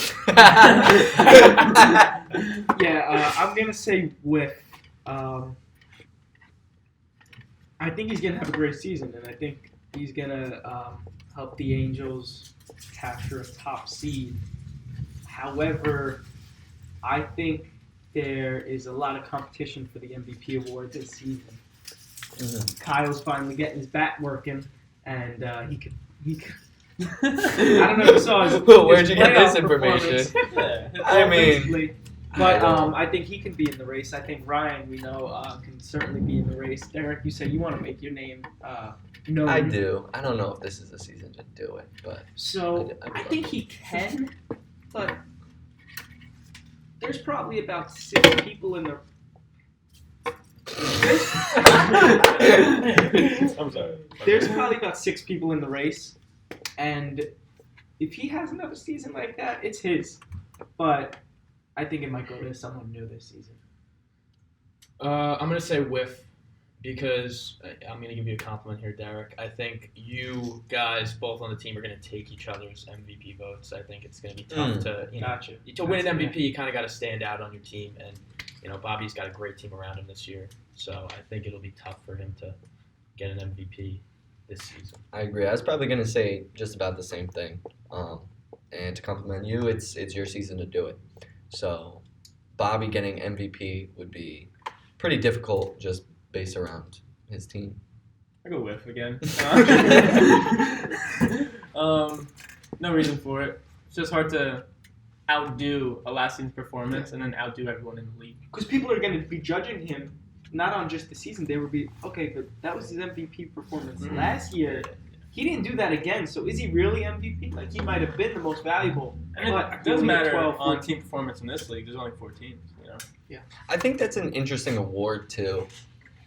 S6: Yeah, I'm going to say whiff. I think he's going to have a great season, and I think he's going to help the Angels capture a top seed. However, I think there is a lot of competition for the MVP award this season. Kyle's finally getting his bat working, and he could. I don't know if you saw his.
S4: Where'd you get
S6: playoff
S4: this information?
S6: performance.
S4: I mean,
S6: Basically. But I think he can be in the race. I think Ryan, we know, can certainly be in the race. Derek, you say you want to make your name known.
S4: I do. I don't know if this is the season to do it, but
S6: So
S4: I
S6: I think he can, but there's probably about 6 people in the.
S1: I'm sorry.
S6: There's probably about 6 people in the race, and if he has another season like that, it's his. But I think it might go to someone new this season.
S5: I'm going to say Wiff because I'm going to give you a compliment here, Derek. I think you guys both on the team are going to take each other's MVP votes. I think it's going to be tough to,
S6: Gotcha.
S5: To win an MVP, you kind of got to stand out on your team. And, Bobby's got a great team around him this year. So I think it'll be tough for him to get an MVP this season.
S4: I agree. I was probably going to say just about the same thing. And to compliment you, it's your season to do it. So Bobby getting MVP would be pretty difficult just based around his team.
S3: I go Wiff again. No reason for it. It's just hard to outdo a last season's performance and then outdo everyone in the league.
S6: Because people are going to be judging him not on just the season. They will be, okay, but that was his MVP performance last year. He didn't do that again, so is he really MVP? Like, he might have been the most valuable.
S3: And it does matter on team performance in this league. There's only 4 teams,
S6: Yeah.
S4: I think that's an interesting award, too,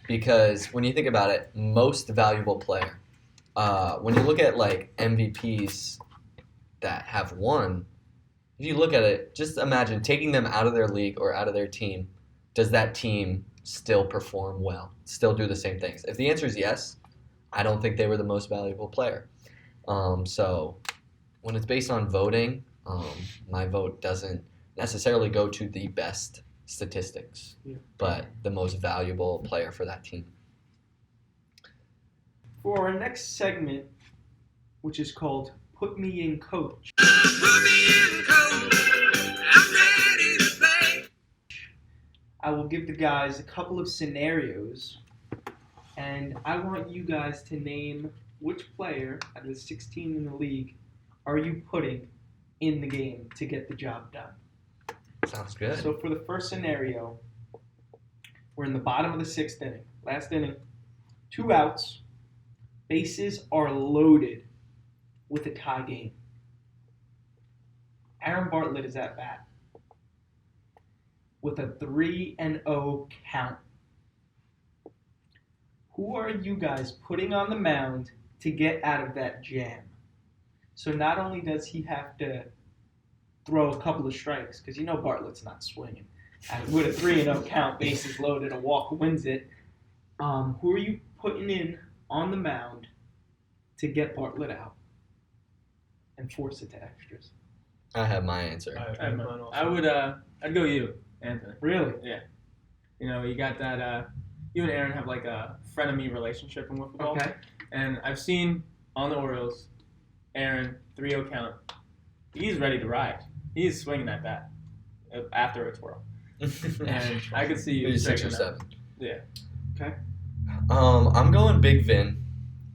S4: because when you think about it, most valuable player, when you look at, like, MVPs that have won, if you look at it, just imagine taking them out of their league or out of their team. Does that team still perform well, still do the same things? If the answer is yes, I don't think they were the most valuable player. So when it's based on voting, my vote doesn't necessarily go to the best statistics, but the most valuable player for that team.
S6: For our next segment, which is called Put Me in Coach. I will give the guys a couple of scenarios, and I want you guys to name which player out of the 16 in the league are you putting in the game to get the job done.
S4: Sounds good.
S6: So for the first scenario, we're in the bottom of the 6th inning. Last inning, 2 outs, bases are loaded with a tie game. Aaron Bartlett is at bat with a 3-0 count. Who are you guys putting on the mound to get out of that jam? So not only does he have to throw a couple of strikes, because Bartlett's not swinging. And with a 3-0 count, bases loaded, a walk wins it. Who are you putting in on the mound to get Bartlett out and force it to extras?
S4: I have my answer.
S3: I'd go you, Anthony.
S6: Really?
S3: Yeah. You got that. You and Aaron have like a frenemy relationship in wiffle ball.
S6: Okay.
S3: And I've seen on the Orioles, Aaron 3-0 count. He's ready to ride. He's swinging that bat after a twirl. And I could see you.
S4: Maybe 6 or
S3: striking
S4: 7.
S3: that. Yeah.
S6: Okay.
S4: I'm going Big Vin.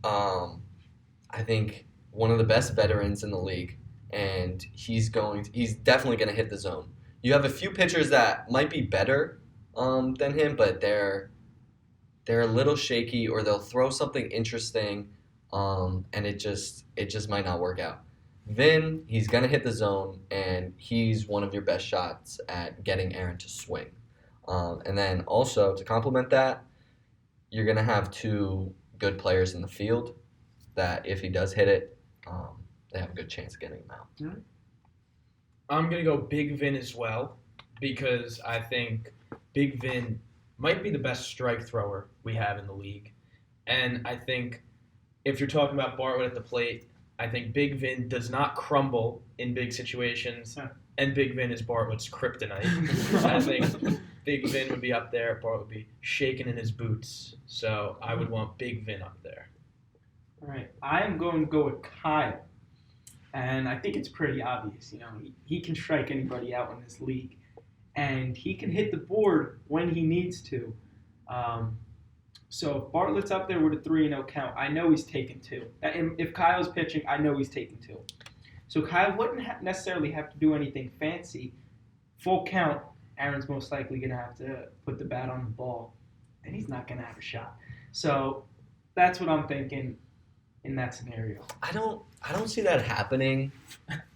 S4: I think one of the best veterans in the league, and he's definitely going to hit the zone. You have a few pitchers that might be better than him, but they're a little shaky, or they'll throw something interesting, and it just might not work out. Vin, he's going to hit the zone, and he's one of your best shots at getting Aaron to swing. And then also, to complement that, you're going to have 2 good players in the field that if he does hit it, they have a good chance of getting him out.
S6: Mm-hmm.
S5: I'm going to go Big Vin as well, because I think Big Vin might be the best strike thrower we have in the league. And I think if you're talking about Bartlett at the plate, I think Big Vin does not crumble in big situations, and Big Vin is Bartlett's kryptonite. I think Big Vin would be up there, Bartlett would be shaking in his boots. So I would want Big Vin up there.
S6: All right, I am going to go with Kyle, and I think it's pretty obvious. He can strike anybody out in this league, and he can hit the board when he needs to. So if Bartlett's up there with a 3-0 count, I know he's taking 2. And if Kyle's pitching, I know he's taking 2. So Kyle wouldn't necessarily have to do anything fancy. Full count, Aaron's most likely going to have to put the bat on the ball, and he's not going to have a shot. So that's what I'm thinking in that scenario.
S4: I don't see that happening.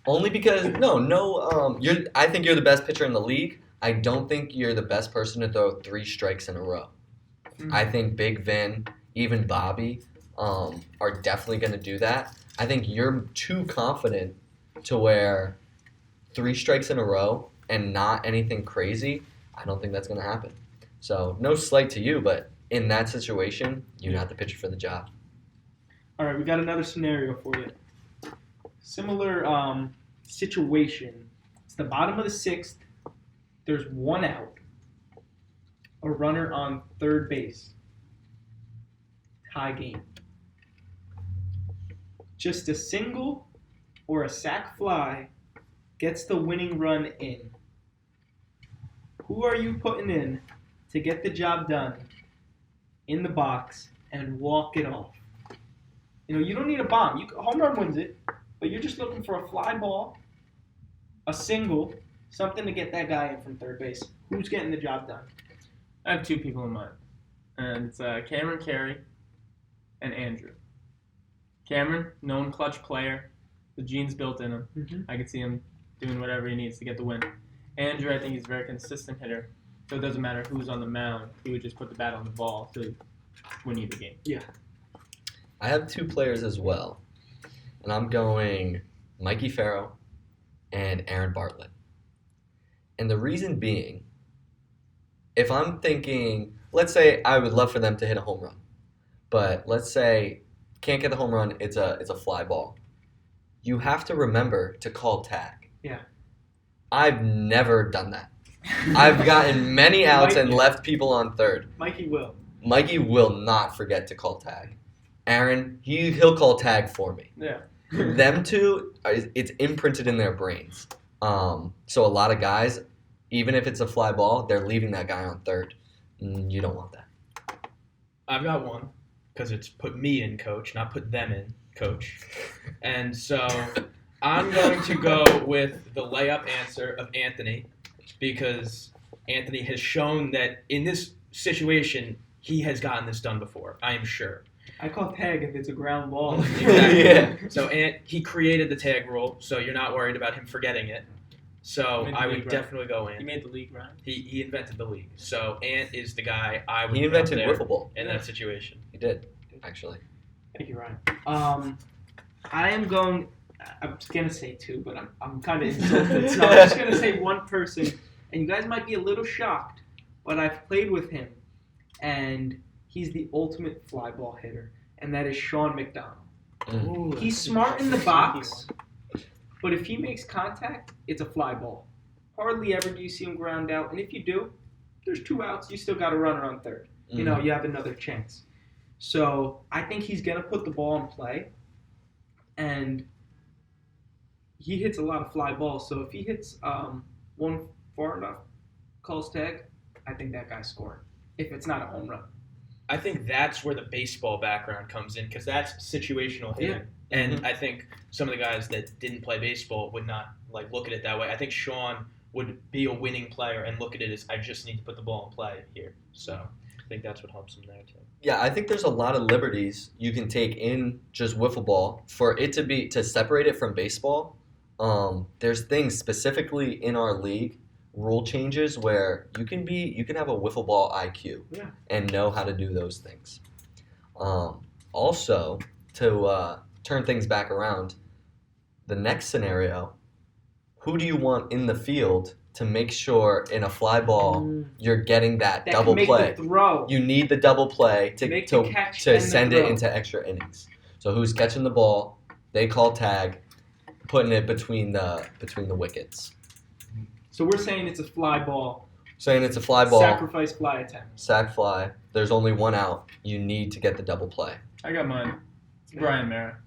S4: Only because I think you're the best pitcher in the league. I don't think you're the best person to throw 3 strikes in a row. I think Big Vin, even Bobby, are definitely going to do that. I think you're too confident to where 3 strikes in a row and not anything crazy. I don't think that's going to happen. So no slight to you, but in that situation, you're not the pitcher for the job.
S6: All right, we got another scenario for you. Similar situation. It's the bottom of the 6th. There's 1 out. A runner on third base. Tie game. Just a single or a sac fly gets the winning run in. Who are you putting in to get the job done in the box and walk it off? You don't need a bomb. Home run wins it, but you're just looking for a fly ball, a single, something to get that guy in from third base. Who's getting the job done?
S3: I have 2 people in mind, and it's Cameron Carey and Andrew. Cameron, known clutch player, the genes built in him.
S6: Mm-hmm.
S3: I could see him doing whatever he needs to get the win. Andrew, I think he's a very consistent hitter, so it doesn't matter who's on the mound. He would just put the bat on the ball to win you the game.
S6: Yeah.
S4: I have 2 players as well, and I'm going Mikey Farrow and Aaron Bartlett. And the reason being, if I'm thinking, let's say I would love for them to hit a home run, but let's say can't get the home run, it's a fly ball. You have to remember to call tag.
S6: Yeah.
S4: I've never done that. I've gotten many outs and left people on third.
S6: Mikey will.
S4: Mikey will not forget to call tag. Aaron, he'll call tag for me.
S3: Yeah.
S4: Them 2, it's imprinted in their brains. So a lot of guys, even if it's a fly ball, they're leaving that guy on third. You don't want that.
S5: I've got one because it's put me in, coach, not put them in, coach. And so I'm going to go with the layup answer of Anthony because Anthony has shown that in this situation, he has gotten this done before, I am sure.
S6: I call tag if it's a ground ball.
S5: Exactly.
S4: Yeah.
S5: So he created the tag rule, so you're not worried about him forgetting it. So I would definitely go
S3: He
S5: Ant.
S3: made the league, right?
S5: He invented the league. So Ant is the guy I would
S4: He
S5: put up
S4: invented
S5: there
S4: wiffle ball.
S5: in that situation.
S4: He did, actually.
S6: Thank you, Ryan. I am going. I'm gonna say 2, but I'm kind of insulted. So I'm just gonna say one person, and you guys might be a little shocked, but I've played with him, and he's the ultimate fly ball hitter, and that is Sean McDonald.
S3: Ooh,
S6: He's smart in the box, but if he makes contact, it's a fly ball. Hardly ever do you see him ground out, and if you do, there's 2 outs. You still got a runner on third. You have another chance. So I think he's gonna put the ball in play, and he hits a lot of fly balls. So if he hits one far enough, calls tag, I think that guy's scoring. If it's not a home run.
S5: I think that's where the baseball background comes in because that's situational hitting. Yeah. And I think some of the guys that didn't play baseball would not look at it that way. I think Sean would be a winning player and look at it as I just need to put the ball in play here. So I think that's what helps him there too.
S4: Yeah, I think there's a lot of liberties you can take in just wiffle ball for it to separate it from baseball. There's things specifically in our league, rule changes where you can have a wiffle ball IQ and know how to do those things. Also, to turn things back around, the next scenario, who do you want in the field to make sure in a fly ball you're getting that double play?
S6: The throw.
S4: You need the double play to send it
S6: throw.
S4: into extra innings. So who's catching the ball? They call tag, putting it between the wickets.
S6: So we're saying it's a fly ball.
S4: Saying it's a fly ball.
S6: Sacrifice fly attempt.
S4: Sack fly. There's only 1 out. You need to get the double play.
S3: I got mine. Brian Mara.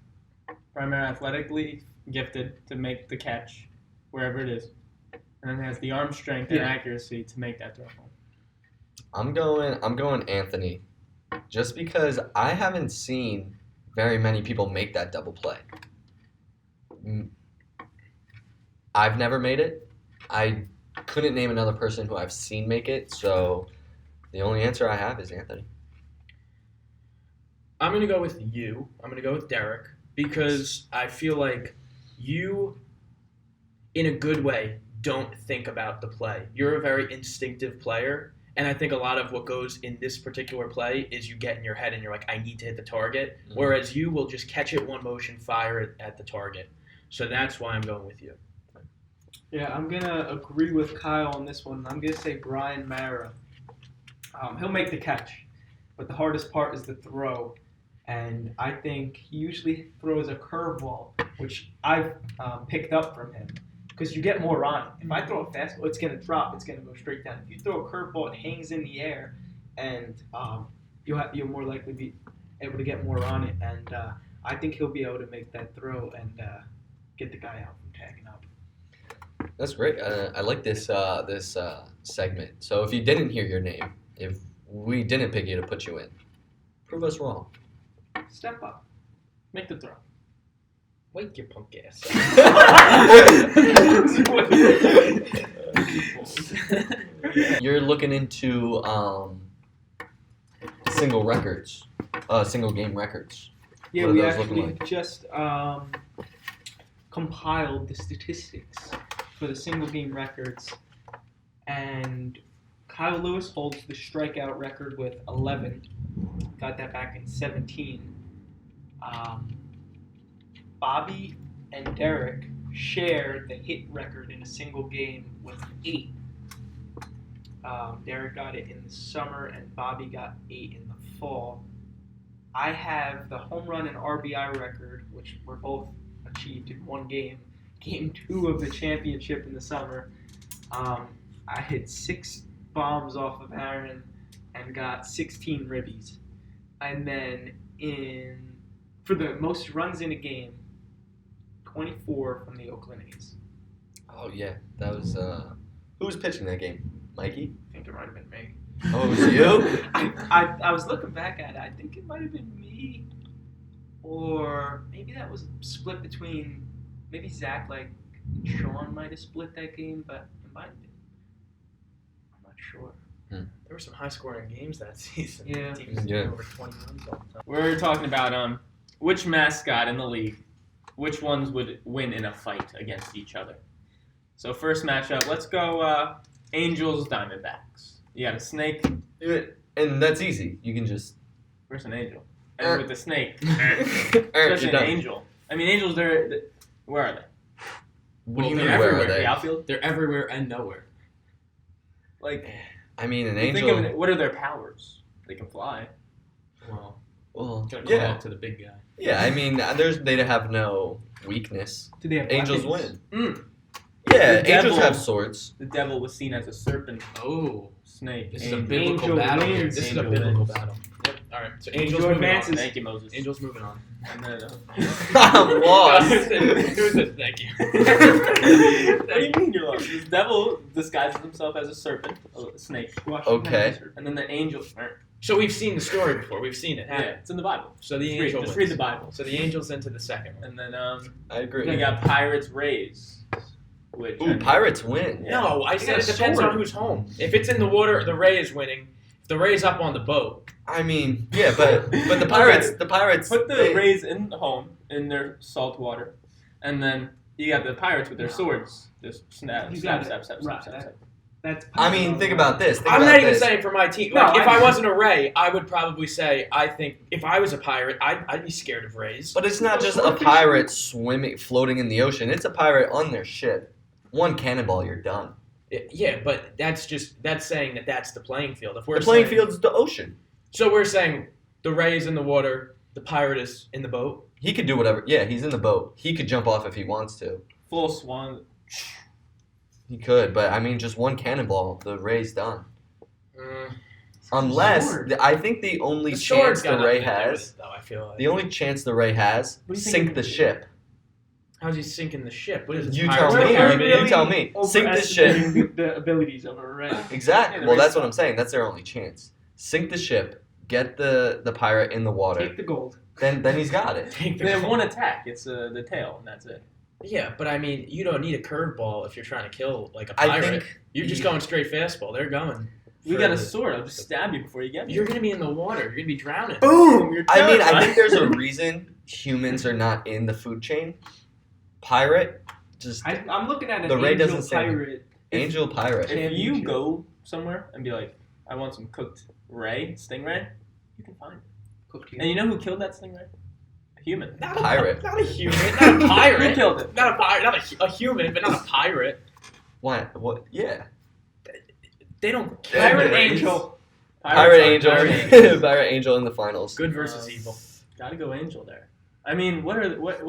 S3: Brian Mara, athletically gifted to make the catch wherever it is, and then has the arm strength and accuracy to make that throw home.
S4: I'm going Anthony, just because I haven't seen very many people make that double play. I've never made it. I couldn't name another person who I've seen make it, so the only answer I have is Anthony.
S5: I'm going to go with you. I'm going to go with Derek because I feel like you, in a good way, don't think about the play. You're a very instinctive player, and I think a lot of what goes in this particular play is you get in your head and you're like, I need to hit the target, whereas you will just catch it one motion, fire it at the target. So that's why I'm going with you.
S6: Yeah, I'm going to agree with Kyle on this one. I'm going to say Brian Mara. He'll make the catch, but the hardest part is the throw. And I think he usually throws a curveball, which I've picked up from him, because you get more on it. If I throw a fastball, it's going to drop. It's going to go straight down. If you throw a curveball, it hangs in the air, and you'll more likely be able to get more on it. And I think he'll be able to make that throw and get the guy out from tagging up.
S4: That's great. I like this segment. So if you didn't hear your name, if we didn't pick you to put you in, prove us wrong.
S6: Step up.
S3: Make the throw.
S5: Wake your punk ass up.
S4: You're looking into single game records.
S6: Yeah,
S4: What are
S6: we
S4: those looking
S6: actually
S4: like?
S6: just compiled the statistics for the single game records, and Kyle Lewis holds the strikeout record with 11. Got that back in 17. Bobby and Derek share the hit record in a single game with 8. Derek got it in the summer, and Bobby got 8 in the fall. I have the home run and RBI record, which were both achieved in one game. Game 2 of the championship in the summer. I hit 6 bombs off of Aaron and got 16 ribbies. And then for the most runs in a game, 24 from the Oakland A's.
S4: Oh yeah, that was who was pitching that game? Mikey?
S6: I think it might have been me.
S4: Oh, it was you?
S6: I was looking back at it. I think it might have been me, or maybe that was split between maybe Zach, like Sean might have split that game, but it might have been. I'm not sure.
S5: There were some high-scoring games that season.
S6: Yeah.
S5: Teams scoring over 20 runs all the time.
S3: We're talking about which mascot in the league, which ones would win in a fight against each other. So first matchup, let's go Angels Diamondbacks. You got a snake.
S4: And that's easy. You can just.
S3: Where's an angel? And with the snake,
S4: You're
S3: especially an
S4: done.
S3: angel. I mean, angels. Where are they?
S4: What do you
S5: Well,
S4: mean?
S5: they're
S4: Where are
S5: everywhere.
S4: they?
S3: The outfield.
S5: They're everywhere and nowhere.
S3: Like,
S4: I mean, an
S3: think
S4: angel.
S3: of it, what are their powers? They can fly.
S5: Well,
S4: Well,
S5: gonna call
S4: yeah,
S5: out to the big guy.
S4: yeah. I mean, they have no weakness.
S6: Do they have
S4: Angels
S6: weapons?
S4: win. Yeah,
S3: The
S4: angels
S3: devil.
S4: have swords.
S3: The devil was seen as a serpent,
S5: Oh,
S3: snake.
S5: this is a
S3: angel.
S5: biblical
S6: Angel
S5: battle here.
S6: wins.
S5: This is a
S3: Angel
S5: biblical
S3: wins.
S5: battle. Yep. All right. So
S6: Angel
S5: Angels moving
S6: advances.
S5: on.
S3: Thank you, Moses.
S5: Angels moving on.
S3: And then,
S4: I'm lost.
S5: Who said thank you?
S3: what do you mean you're lost? This devil disguises himself as a serpent, a snake.
S4: Okay.
S3: And then the angel.
S5: So we've seen the story before. We've seen it.
S3: Yeah, it's in the Bible.
S5: So the
S3: Just read-
S5: angel
S3: just
S5: wins.
S3: read the Bible.
S5: So the angels into the second one.
S3: And then
S4: I agree.
S3: we got Pirates Rays. Which
S4: Ooh, Pirates win.
S3: Yeah.
S5: No, I said it
S6: got a
S5: depends
S6: sword.
S5: on who's home. If it's in the water, the Ray is winning. If the Ray's up on the boat,
S4: I mean, yeah, but the Pirates,
S3: Put the
S4: they-
S3: Rays in the home in their salt water, and then you got the Pirates with their swords. Just snap,
S6: You
S3: snap,
S6: got
S3: snap,
S6: it.
S3: snap,
S6: Right,
S3: snap,
S6: that-
S3: snap.
S6: That's.
S4: I mean, think about this. Think
S5: I'm
S4: about
S5: not even
S4: this.
S5: saying for my team.
S6: No,
S5: Like, if
S6: I-
S5: I wasn't a Ray, I would probably say I think if I was a pirate, I'd be scared of Rays.
S4: But it's not just a pirate floating in the ocean. It's a pirate on their ship. One cannonball, you're done.
S5: Yeah, but that's saying that that's the playing field. If we're
S4: The playing
S5: saying-
S4: field's the ocean.
S5: So we're saying the Ray is in the water, the pirate is in the boat.
S4: He could do whatever. Yeah, he's in the boat. He could jump off if he wants to.
S3: Full swan.
S4: He could, but I mean, just one cannonball, the Ray's done. Unless
S3: Sword.
S4: I think the only
S5: The sword's
S4: chance
S5: got
S4: the Ray
S5: nothing to do with
S4: has,
S5: it, though, I feel like.
S4: the only chance the Ray has,
S3: What do you think
S4: sink
S3: of
S4: the
S3: it?
S4: ship.
S5: How's he sinking the ship? What is it?
S4: You
S5: Pirates
S4: tell
S5: of the
S4: me.
S5: Caribbean?
S4: You tell me. Sink the ship.
S3: Overestimating the abilities of a Ray.
S4: Exactly.
S3: Yeah, the
S4: Well,
S3: Ray's
S4: that's what
S3: fine.
S4: I'm saying. That's their only chance. Sink the ship. Get the pirate in the water.
S6: Take the gold.
S4: Then he's got it.
S5: Take the
S3: They have
S5: goal.
S3: one attack. It's the tail, and that's it.
S5: Yeah, but I mean, you don't need a curveball if you're trying to kill like a
S4: I
S5: pirate.
S4: think
S5: You're just going straight fastball. They're going.
S3: We
S5: for
S3: got a
S5: the-
S3: sword. I'll just stab you before you get me.
S5: You're gonna be in the water. You're gonna be drowning.
S3: Boom! You're
S4: I mean, I
S3: terrified.
S4: think there's a reason humans are not in the food chain. Pirate, just
S6: I'm looking at an
S4: The Ray
S6: angel
S4: doesn't say-
S6: pirate.
S4: angel pirate.
S3: If you
S6: Championship.
S3: go somewhere and be like, I want some cooked ray, stingray, you can find it.
S6: Cooked
S3: And you know who killed that stingray? A human.
S5: Not
S4: Pirate.
S5: Not a human. Not a
S3: Who
S5: pirate.
S3: killed it?
S5: Not a pirate. Not a human, but not a pirate.
S4: Why? What? Yeah.
S5: They don't.
S6: Pirate
S4: Yeah.
S6: angel.
S4: Pirate angel.
S3: Pirate angel.
S4: Pirate angel in the finals.
S5: Good versus evil.
S3: Gotta go angel there. I mean, what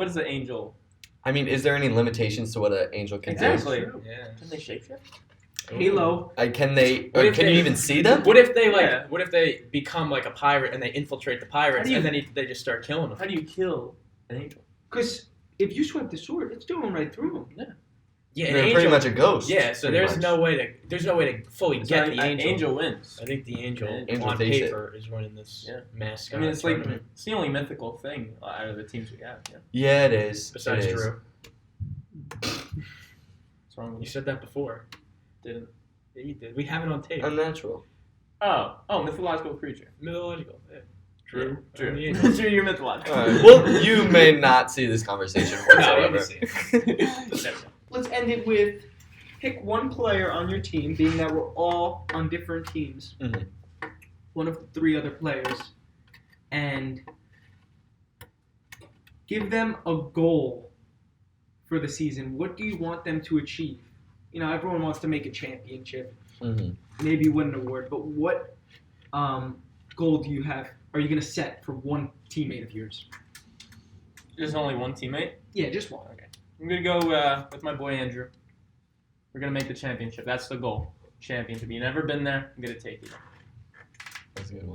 S3: is the angel?
S4: I mean, is there any limitations to what an angel can
S3: Exactly.
S5: Yeah.
S3: Can they shapeshift?
S6: Halo.
S4: do? Can they?
S5: What
S4: Or
S5: if
S4: can
S5: they-
S4: you even see them?
S5: What if they
S3: Yeah.
S5: What if they become like a pirate and they infiltrate the pirates
S3: How do you-
S5: and then they just start killing them?
S3: How do you kill an angel?
S6: Because if you swipe the sword, it's going right through him.
S5: Yeah, an
S4: They're
S5: angel.
S4: pretty much a ghost.
S5: Yeah, so
S4: pretty
S5: there's
S4: much.
S5: no way to fully
S3: So
S5: get the
S3: an
S5: angel.
S3: wins.
S5: I think the angel,
S4: Angel
S5: on
S4: takes it.
S5: paper is winning this
S3: Yeah.
S5: mascot
S3: I mean, it's like
S5: tournament.
S3: it's the only mythical thing out of the teams we have. Yeah.
S4: Yeah, it is.
S5: Besides
S4: it is.
S5: Drew.
S3: What's wrong with
S5: You
S3: you?
S5: said that before.
S3: Didn't.
S5: Yeah, you did. We have it on tape.
S4: Unnatural.
S3: Oh, mythological creature.
S5: Mythological. Yeah.
S3: True.
S5: I'm the angel.
S3: True, you're mythological.
S4: All right. Well, you may not see this conversation
S5: No, let me
S4: whatsoever.
S5: see it.
S3: There we go.
S6: Let's end it with pick one player on your team, being that we're all on different teams.
S4: Mhm.
S6: One of the three other players, and give them a goal for the season. What do you want them to achieve? You know, everyone wants to make a championship,
S4: Mhm.
S6: maybe win an award, but what goal do you have? Are you going to set for one teammate of yours?
S3: There's only one teammate.
S6: Yeah, just one.
S3: Okay. I'm gonna go with my boy Andrew. We're gonna make the championship. That's the goal. Championship. You've never been there. I'm gonna take you.
S4: That's a good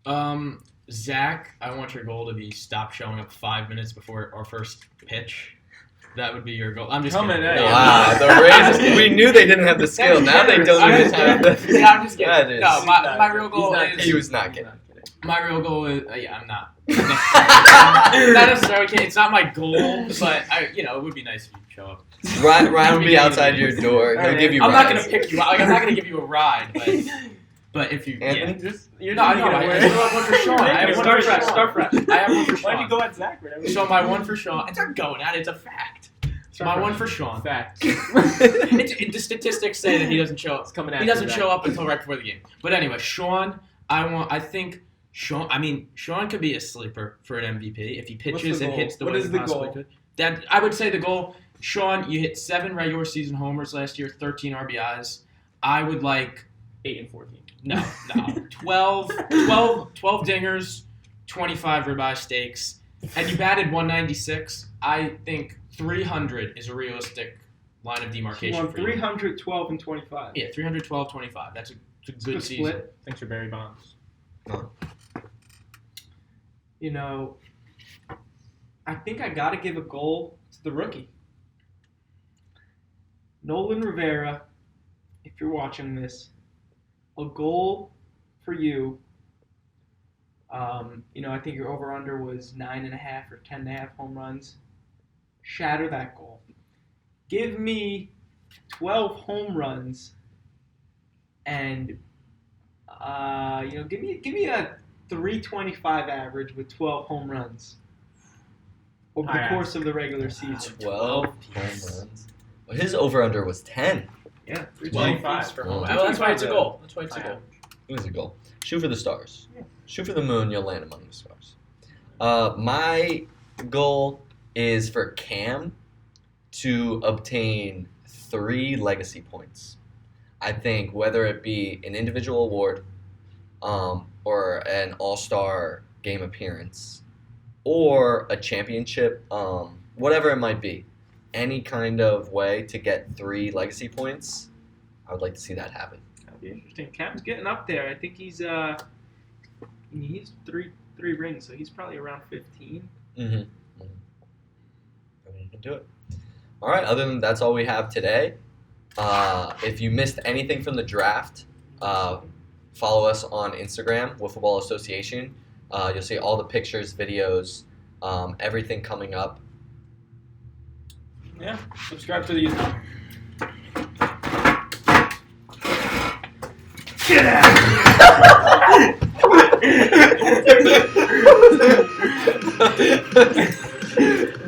S4: one.
S5: Zach, I want your goal to be stop showing up 5 minutes before our first pitch. That would be your goal. I'm just
S3: Coming
S5: kidding.
S3: at
S5: No,
S3: you.
S4: Wow, the Rays. We knew they didn't have the skill. Now they don't
S5: I'm
S4: even
S5: just
S4: have
S5: kidding.
S4: the.
S5: Yeah, I'm just kidding.
S4: That is-
S5: No, my real goal
S3: He's not
S5: is
S4: He was not kidding.
S5: my real goal is yeah, I'm not. Not necessarily kidding. It's not my goal, but it would be nice if you show up.
S4: Ryan would be outside your door. He'll give you
S5: I'm not
S4: rides.
S5: gonna pick you out. Like I'm not gonna give you a ride, but if you
S4: Anthony?
S3: You're
S5: No,
S3: not
S5: no,
S3: gonna
S5: I
S3: wear
S5: still have one for Sean. I have one for Sean.
S6: Start fresh.
S5: I have one for Sean.
S3: Why'd you go at Zach? Whatever.
S5: So my one for Sean. It's not going at it. It's a fact. So my one for Sean.
S3: Fact.
S5: The statistics say that he doesn't show up.
S3: It's coming
S5: He doesn't show up until right before the game. But anyway, Sean, I think Sean. I mean, Sean could be a sleeper for an MVP if he pitches
S3: the
S5: and
S3: goal?
S5: hits the
S3: What
S5: way
S3: is
S5: he
S3: the
S5: possibly
S3: goal?
S5: could. That I would say the goal. Sean, you hit 7 regular season homers last year, 13 RBIs. I would like
S3: 8 and 14.
S5: no 12 dingers, 25 ribeye steaks, and you batted 196. I think 300 is a realistic line of
S6: You
S5: demarcation
S6: want
S5: for you.
S6: 312 and 25.
S5: Yeah, 312, 25. That's a good season.
S6: Split.
S3: Thanks for Barry Bonds.
S6: You know, I think I got to give a goal to the rookie. Nolan Rivera, if you're watching this, a goal for you. I think your over-under was 9.5 or 10.5 home runs. Shatter that goal. Give me 12 home runs and, give me a 325 average with 12 home runs over the
S3: High
S6: course of the regular season.
S4: 12 home runs. Well, his over/under was 10.
S6: Yeah,
S3: 25 for home.
S5: Well, that's why it's a goal. That's why it's a goal.
S4: It was a goal. Shoot for the stars. Shoot for the moon. You'll land among the stars. My goal is for Cam to obtain 3 legacy points. I think whether it be an individual award, or an all-star game appearance, or a championship, whatever it might be, any kind of way to get 3 legacy points, I would like to see that happen.
S6: be interesting. Cam's getting up there. I think he's three rings, so he's probably around 15.
S7: Mm-hmm. You can do it. All right. Other than that's all we have today. If you missed anything from the draft, follow us on Instagram, Wiff Ball Association. You'll see all the pictures, videos, everything coming up.
S3: Yeah. Subscribe to the YouTube.
S6: Get out!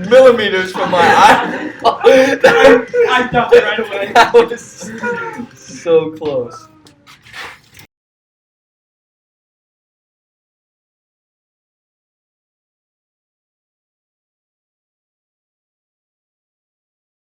S7: Millimeters from my eye.
S6: I ducked right away.
S7: That was so close.